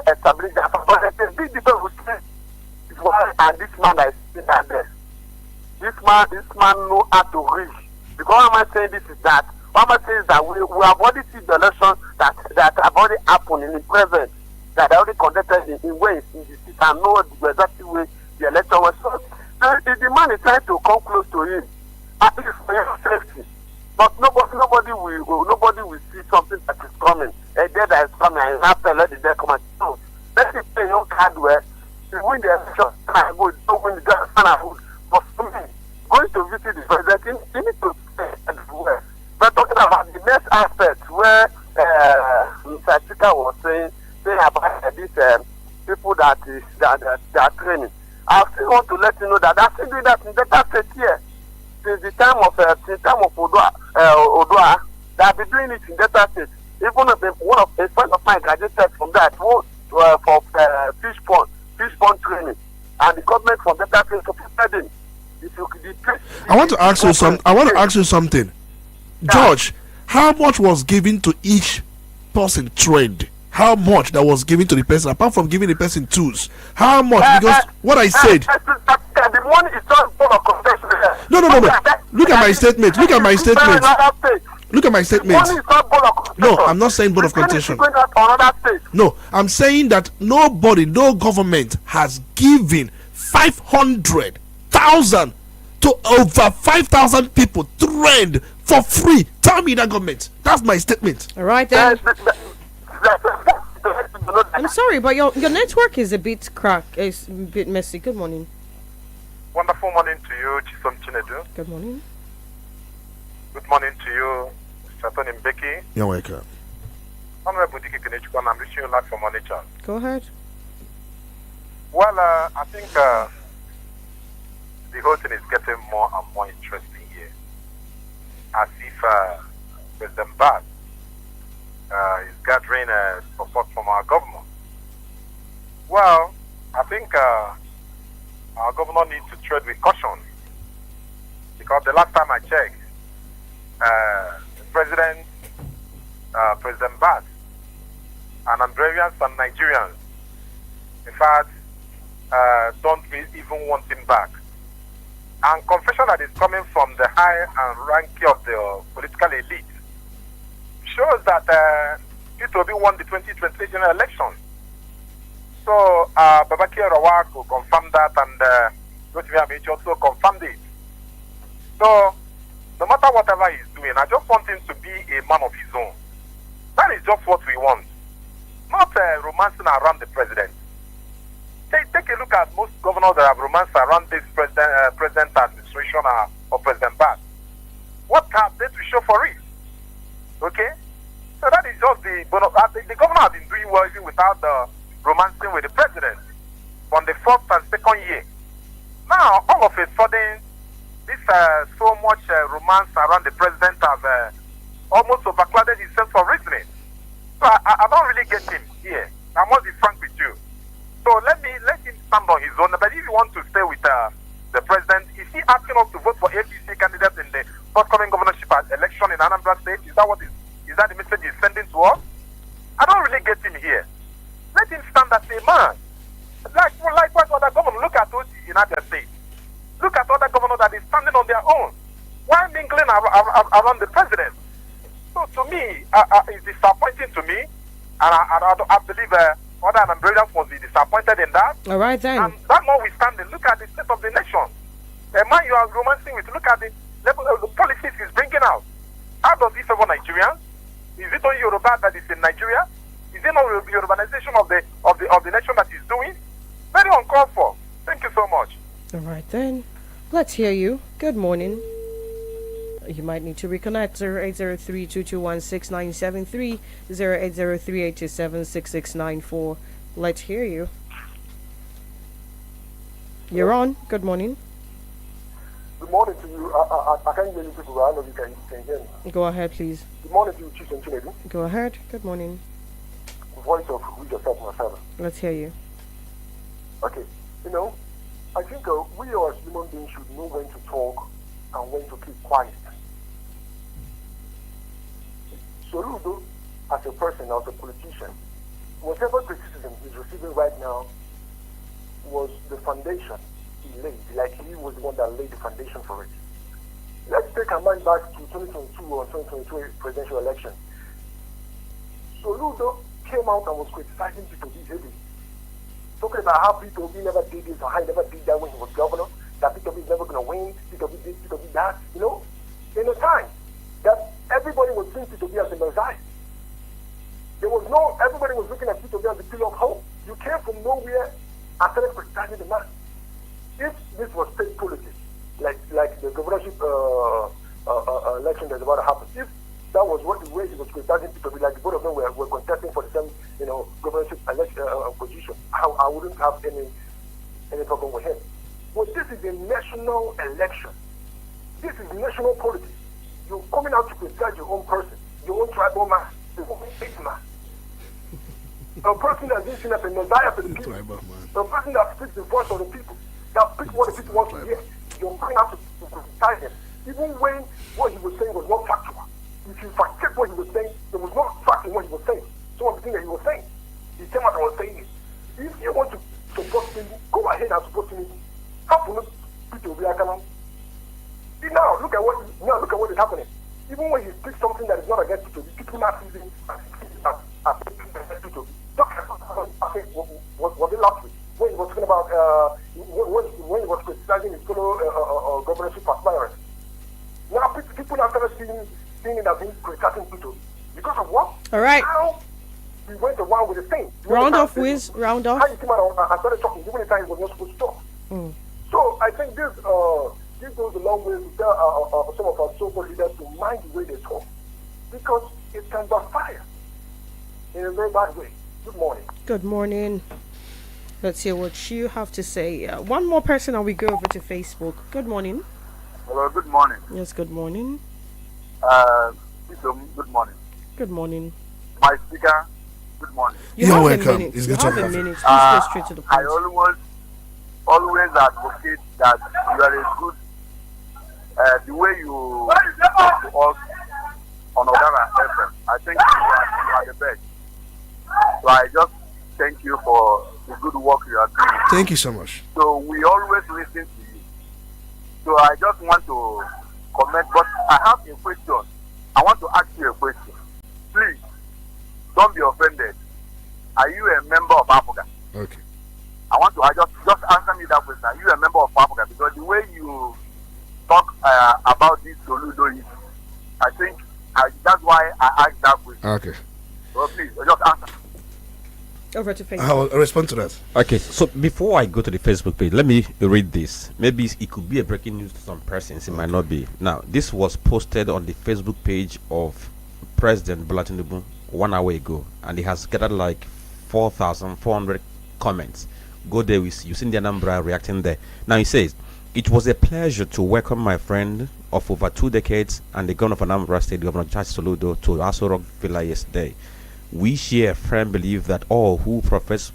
establish that. But there's a big difference between Buhari and this man that is sitting there. This man know how to reach. Because why am I saying this is that? What I'm saying is that we have already seen the election that have already happened in the present, that are already conducted in ways in the state and know the exact way the election was. So the man is trying to come close to him. I think it's for your safety. But nobody will see something that is coming. A day that is coming and after let the day come and so let it play your card where you win the election and go don't win the election. But for me, going to visit the president, you need to stay everywhere. We're talking about the next aspect where Mr. Chika was saying about these people that are training. I still want to let you know that I'm still doing that in Delta State here. Since the time of Odua, they have been doing it in Delta State. Even one of a friend of mine graduated from that for fish pond training, and the government from Delta State supported him. I want to ask you something. George, how much was given to each person trade? How much that was given to the person, apart from giving the person tools? How much? Because what I said. The money is not full of contention. No. Look at my statement. Look at my statement. Look at my statement. No, I'm not saying board of contention. No, I'm saying that no government has given 500,000 to over 5,000 people trained for free. Tell me that government. That's my statement. All right then. I'm sorry, but your network is a bit cracked. It's a bit messy. Good morning. Wonderful morning to you, Chisom Chinedu. Good morning. Good morning to you, Olisa Mbeki. You're welcome. Honorable Diki Kinechukwan, I'm reaching you live from Onitsha. Go ahead. Well, I think the whole thing is getting more and more interesting here. As if President Bad is gathering support from our government. Well, I think our governor needs to tread with caution, because the last time I checked, President Bad and Andrerians and Nigerians, in fact, don't even want him back. And confession that is coming from the high and ranking of the political elite shows that P2B won the 2020 general election. So Babaki Rawak will confirm that, and Rotimi Amici also confirmed it. So no matter whatever he's doing, I just want him to be a man of his own. That is just what we want. Not romancing around the president. Take a look at most governors that have romanced around this president administration or President Bad. What have they to show for it? Okay? So that is just the governor has been doing well even without the romancing with the president from the first and second year. Now, all of a sudden, this so much romance around the president has almost overclouded his sense of reasoning. So I don't really get him here. I must be frank with you. So let him stand on his own. But if you want to stay with the president, is he asking us to vote for APC candidates in the forthcoming governorship election in Anambra State? Is that the message he's sending to us? I don't really get him here. Let him stand as a man. Like what other governors, look at those in other states. Look at other governors that is standing on their own. Why mingling around the president? So to me, it's disappointing to me, and I believe other Nigerians must be disappointed in that. All right then. And that notwithstanding, look at the state of the nation. The man you are romancing with, look at the level of the policies he's bringing out. How does he favor Nigerians? Is it only Yoruba that is in Nigeria? Is it not the urbanization of the nation that he's doing? Very uncalled for. Thank you so much. All right then. Let's hear you. Good morning. You might need to reconnect. 0803-221-6973, 0803-827-6694. Let's hear you. You're on. Good morning. Good morning to you. I can't hear you people, but I know you can hear me. Go ahead, please. Good morning to you, Chisom Chinedu. Go ahead. Good morning. Voice of with yourself, my father. Let's hear you. Okay. I think we as human beings should know when to talk and when to keep quiet. Soludo, as a person, as a politician, whatever criticism he's receiving right now was the foundation he laid, like he was the one that laid the foundation for it. Let's take our mind back to 2022 or 2022 presidential election. Soludo came out and was criticizing P2B heavily, talking about how P2B never did this or how he never did that when he was governor, that P2B is never going to win, P2B this, P2B that, in a time that everybody was seeing P2B as a messiah. Everybody was looking at P2B as a pillar of hope. You came from nowhere and started criticizing the man. If this was state politics, like the governorship election that's about to happen, if that was the way he was criticizing P2B, like both of them were contesting for the same, governorship election position, I wouldn't have any problem with him. But this is a national election. This is national politics. You're coming out to criticize your own person, your own tribal man, your own state man. A person that is seen as a messiah for the people. A person that speaks the voice of the people, that speaks what the people want to hear. You're coming out to criticize him. Even when what he was saying was not factual. If you fact check what he was saying, there was no fact in what he was saying. Some of the things that he was saying, he came out and was saying it. If you want to support him, go ahead and support him. How to people be now look at what is happening. Even when you speak something that is not against people, people not using as people. Was it last week when he was talking about when he was criticizing his fellow governorship aspirants? Now people are started seeing it as him criticizing people because of what? All right. Now he went around with the thing. Round off, Wiz. Round off. How you came out and started talking even the time he was not supposed to talk. So I think this goes a long way to tell some of our so-called leaders to mind the way they talk, because it can backfire in a very bad way. Good morning. Good morning. Let's hear what you have to say. One more person and we go over to Facebook. Good morning. Hello, good morning. Yes, good morning. Good morning. Good morning. My speaker, good morning. You're welcome. It's You good have to a have you. minute. Please go straight to the I point. always advocate that you are a good, the way you talk to us on Udala FM. I think you are the best. So I just thank you for the good work you are doing. Thank you so much. So we always listen to you. So I just want to comment, but I have a question. I want to ask you a question. Please, don't be offended. Are you a member of Africa? Okay. I just answer me that question. Are you a member of Africa? Because the way you talk about this Soludo issue, I think that's why I asked that question. Okay. So please, just answer. Over to Facebook. I'll respond to that. Okay, so before I go to the Facebook page, let me read this. Maybe it could be a breaking news to some persons. It might not be. Now, this was posted on the Facebook page of President Bola Tinubu 1 hour ago, and it has gathered like 4,400 comments. Go there, you see the number reacting there. Now, he says, "It was a pleasure to welcome my friend of over 2 decades and the governor of Anambra State, Governor Charles Soludo, to Aso Rock Villa yesterday. We share a firm belief that all who profess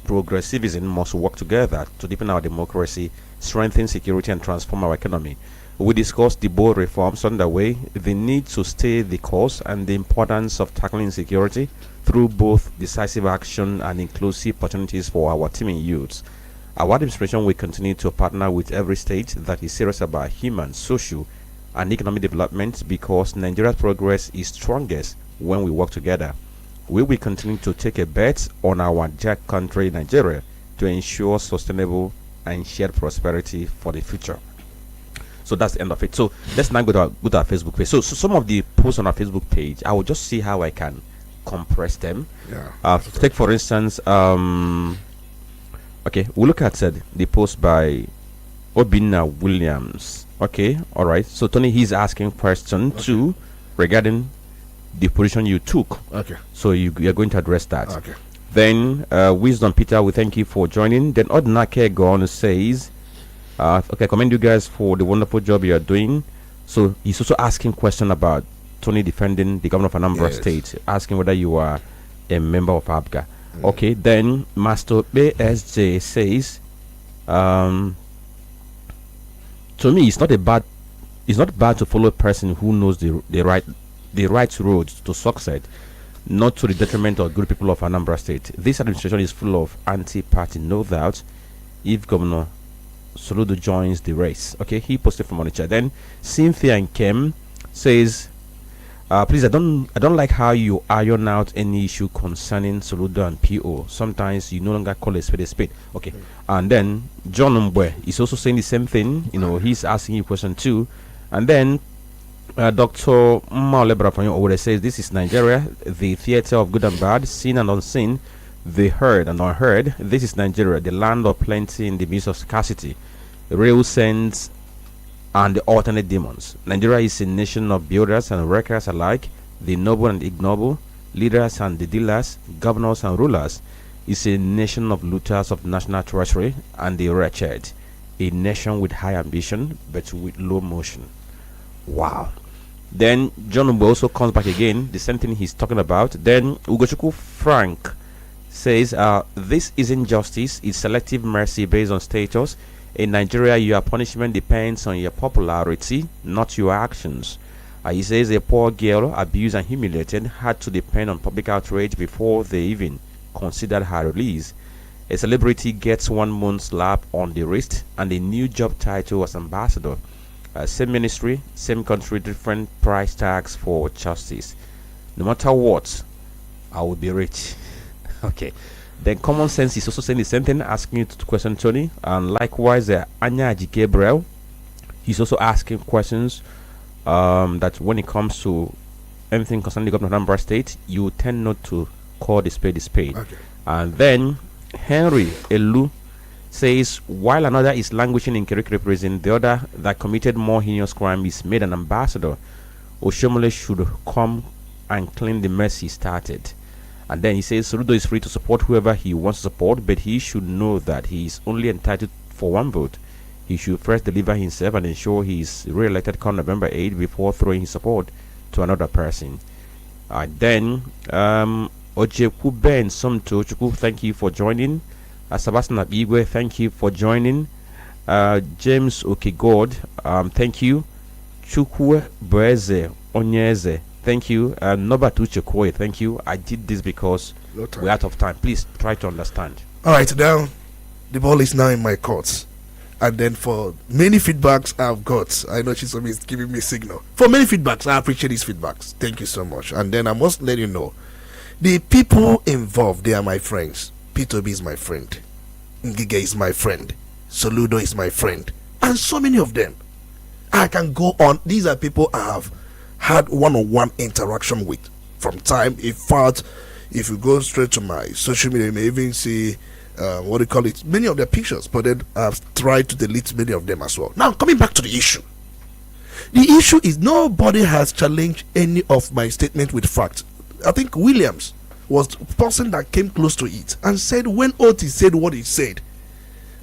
progressivism must work together to deepen our democracy, strengthen security, and transform our economy. We discussed the bold reforms underway, the need to stay the course, and the importance of tackling insecurity through both decisive action and inclusive opportunities for our teeming youths. Our administration will continue to partner with every state that is serious about human, social, and economic development because Nigeria's progress is strongest when we work together. We will continue to take a bet on our dear country, Nigeria, to ensure sustainable and shared prosperity for the future. So that's the end of it. So let's now go to our Facebook page. So some of the posts on our Facebook page, I will just see how I can compress them. Take for instance, okay, we'll look at the post by Obina Williams. Okay, all right. So Tony, he's asking question 2 regarding the position you took. Okay. So you are going to address that. Okay. Then Wisdom Peter, we thank you for joining. Then Odnake Gon says, okay, I commend you guys for the wonderful job you are doing. So he's also asking question about Tony defending the governor of Anambra State, asking whether you are a member of ABGA. Okay, then Master BSJ says, to me, it's not bad to follow a person who knows the right road to success, not to the detriment of good people of Anambra State. This administration is full of anti-party, no doubt. If Governor Soludo joins the race, okay, he posted from Onitsha. Then Cynthia and Kem says, please, I don't like how you iron out any issue concerning Soludo and PO. Sometimes you no longer call a spade a spade. Okay, and then John Mbwe is also saying the same thing. You know, he's asking you question 2, and then Dr. Maulebra Fanyo says, this is Nigeria, the theater of good and bad, seen and unseen, the heard and unheard. This is Nigeria, the land of plenty in the midst of scarcity, real sense and the alternate demons. Nigeria is a nation of builders and workers alike, the noble and ignoble, leaders and the dealers, governors and rulers. It's a nation of looters of national treasury and the wretched, a nation with high ambition but with low motion. Wow. Then John Umbo also comes back again, the same thing he's talking about. Then Ugochukwu Frank says, this isn't justice, it's selective mercy based on status. In Nigeria, your punishment depends on your popularity, not your actions. He says a poor girl, abused and humiliated, had to depend on public outrage before they even considered her release. A celebrity gets 1 month's slap on the wrist and a new job title as ambassador. Same ministry, same country, different price tags for justice. No matter what, I will be rich. Okay. Then common sense is also saying the same thing, asking you to question Tony. And likewise, Anya Gabriel, he's also asking questions that when it comes to anything concerning the government of Anambra State, you tend not to call the spade a spade. Okay. And then Henry Elu says, while another is languishing in Kirikiri prison, the other that committed more heinous crime is made an ambassador. Oshomole should come and clean the mess he started. And then he says Soludo is free to support whoever he wants to support, but he should know that he is only entitled for 1 vote. He should first deliver himself and ensure he is re-elected come November 8 before throwing his support to another person. Then Ojeku Ben Somto Chukwu, thank you for joining. Sebastian Abigwe, thank you for joining. James Okegod, thank you. Chukwu Boeze Onyeze, thank you. Nobatu Chekwe, thank you. I did this because we're out of time. Please try to understand. All right, now the ball is now in my court. And then for many feedbacks I've got, I know Chisom is giving me a signal. For many feedbacks, I appreciate these feedbacks. Thank you so much. And then I must let you know, the people involved, they are my friends. P2B is my friend. Ngige is my friend. Soludo is my friend. And so many of them. I can go on. These are people I have had one-on-one interaction with from time. In fact, if you go straight to my social media, you may even see what do you call it, many of their pictures, but then I've tried to delete many of them as well. Now, coming back to the issue. The issue is nobody has challenged any of my statement with fact. I think Williams was the person that came close to it and said when Oti said what he said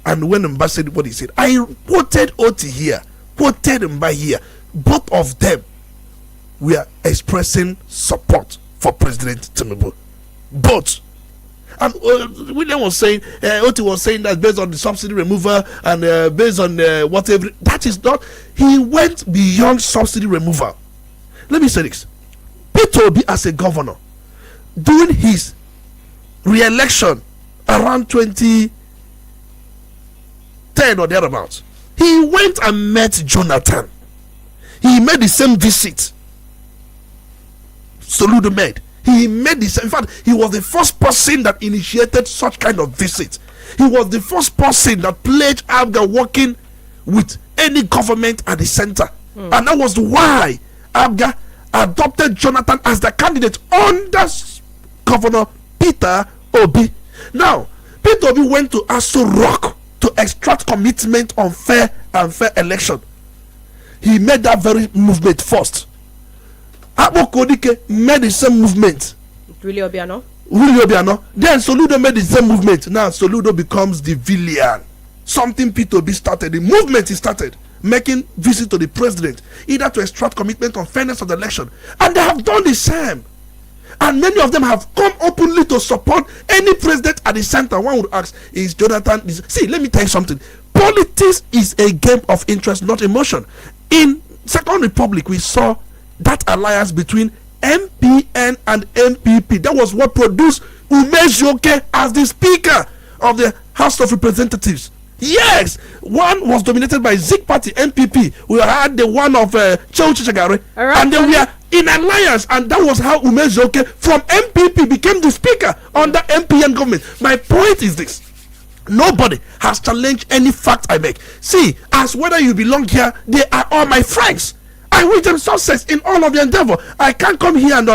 and when Mba said what he said, I quoted Oti here, quoted Mba here. Both of them were expressing support for President Tinubu. But And William was saying, Oti was saying that based on the subsidy removal and based on whatever, that is not. He went beyond subsidy removal. Let me say this: Peter Obi as a governor, during his re-election around 2010 or thereabouts, he went and met Jonathan. He made the same visit Soludo made. He made this. In fact, he was the first person that initiated such kind of visit. He was the first person that pledged ABGA working with any government at the center. And that was why ABGA adopted Jonathan as the candidate under Governor Peter Obi. Now, Peter Obi went to Aso Rock to extract commitment on fair and fair election. He made that very movement first. Abokodike made the same movement. Willie Obiano. Then Soludo made the same movement. Now Soludo becomes the villain. Something Peter Obi started. The movement he started, making visit to the president, either to extract commitment on fairness of the election. And they have done the same. And many of them have come openly to support any president at the center. One would ask, is Jonathan... See, let me tell you something. Politics is a game of interest, not emotion. In Second Republic, we saw that alliance between MPN and MPP. That was what produced Umejoke as the Speaker of the House of Representatives. Yes, one was dominated by Zik Party, MPP. We had the one of Cheo Chichagare, and then we are in alliance, and that was how Umejoke from MPP became the Speaker under MPN government. My point is this: nobody has challenged any fact I make. See, as whether you belong here, they are all my friends. I wish them success in all of their endeavor. I can't come here and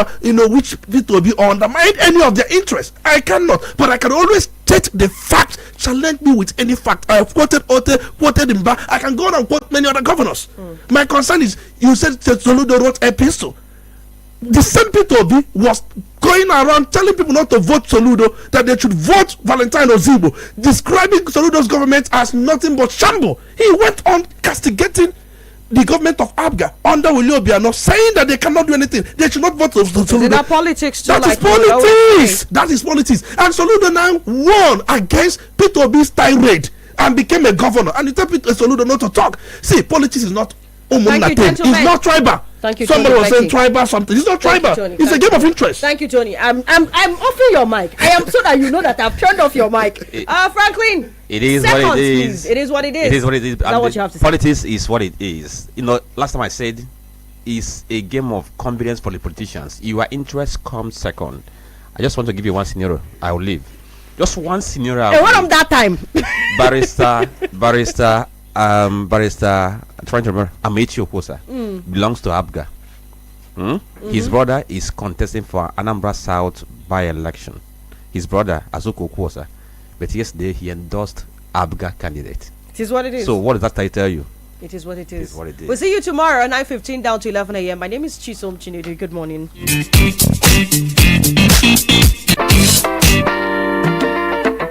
which it will be undermine any of their interests. I cannot, but I can always state the fact. Challenge me with any fact. I have quoted Ote, quoted Mba. I can go on and quote many other governors. My concern is, you said Soludo wrote a epistle. The same Peter Obi was going around telling people not to vote Soludo, that they should vote Valentine Ozigbo, describing Soludo's government as nothing but shamble. He went on castigating the government of ABGA under Willie Obiano, saying that they cannot do anything. They should not vote Soludo. Is that politics too? That is politics. That is politics. And Soludo now won against Peter Obi's tirade and became a governor. And you tell Peter Soludo not to talk. See, politics is not it's not tribal. Thank you, somebody Tony. was saying tribal something. It's not tribal. It's a game of interest. Thank you, Tony. I'm offering your mic. I am so that you know that I've turned off your mic. Franklin. It is seconds, what it is. Please. It is what it is. It is what it is. That's what you have to say. Politics is what it is. Last time I said it's a game of convenience for the politicians. Your interest comes second. I just want to give you one scenario. I will leave. Just one scenario. Hey, what on that time? Barrister, I'm trying to remember. Amechi Oposa belongs to ABGA. His brother is contesting for Anambra South by-election. His brother Azuko Oposa, but yesterday he endorsed ABGA candidate. It is what it is. So what does that tell you? It is what it is. It is what it is. We'll see you tomorrow, 9:15 down to 11 a.m. My name is Chisom Chinedu. Good morning.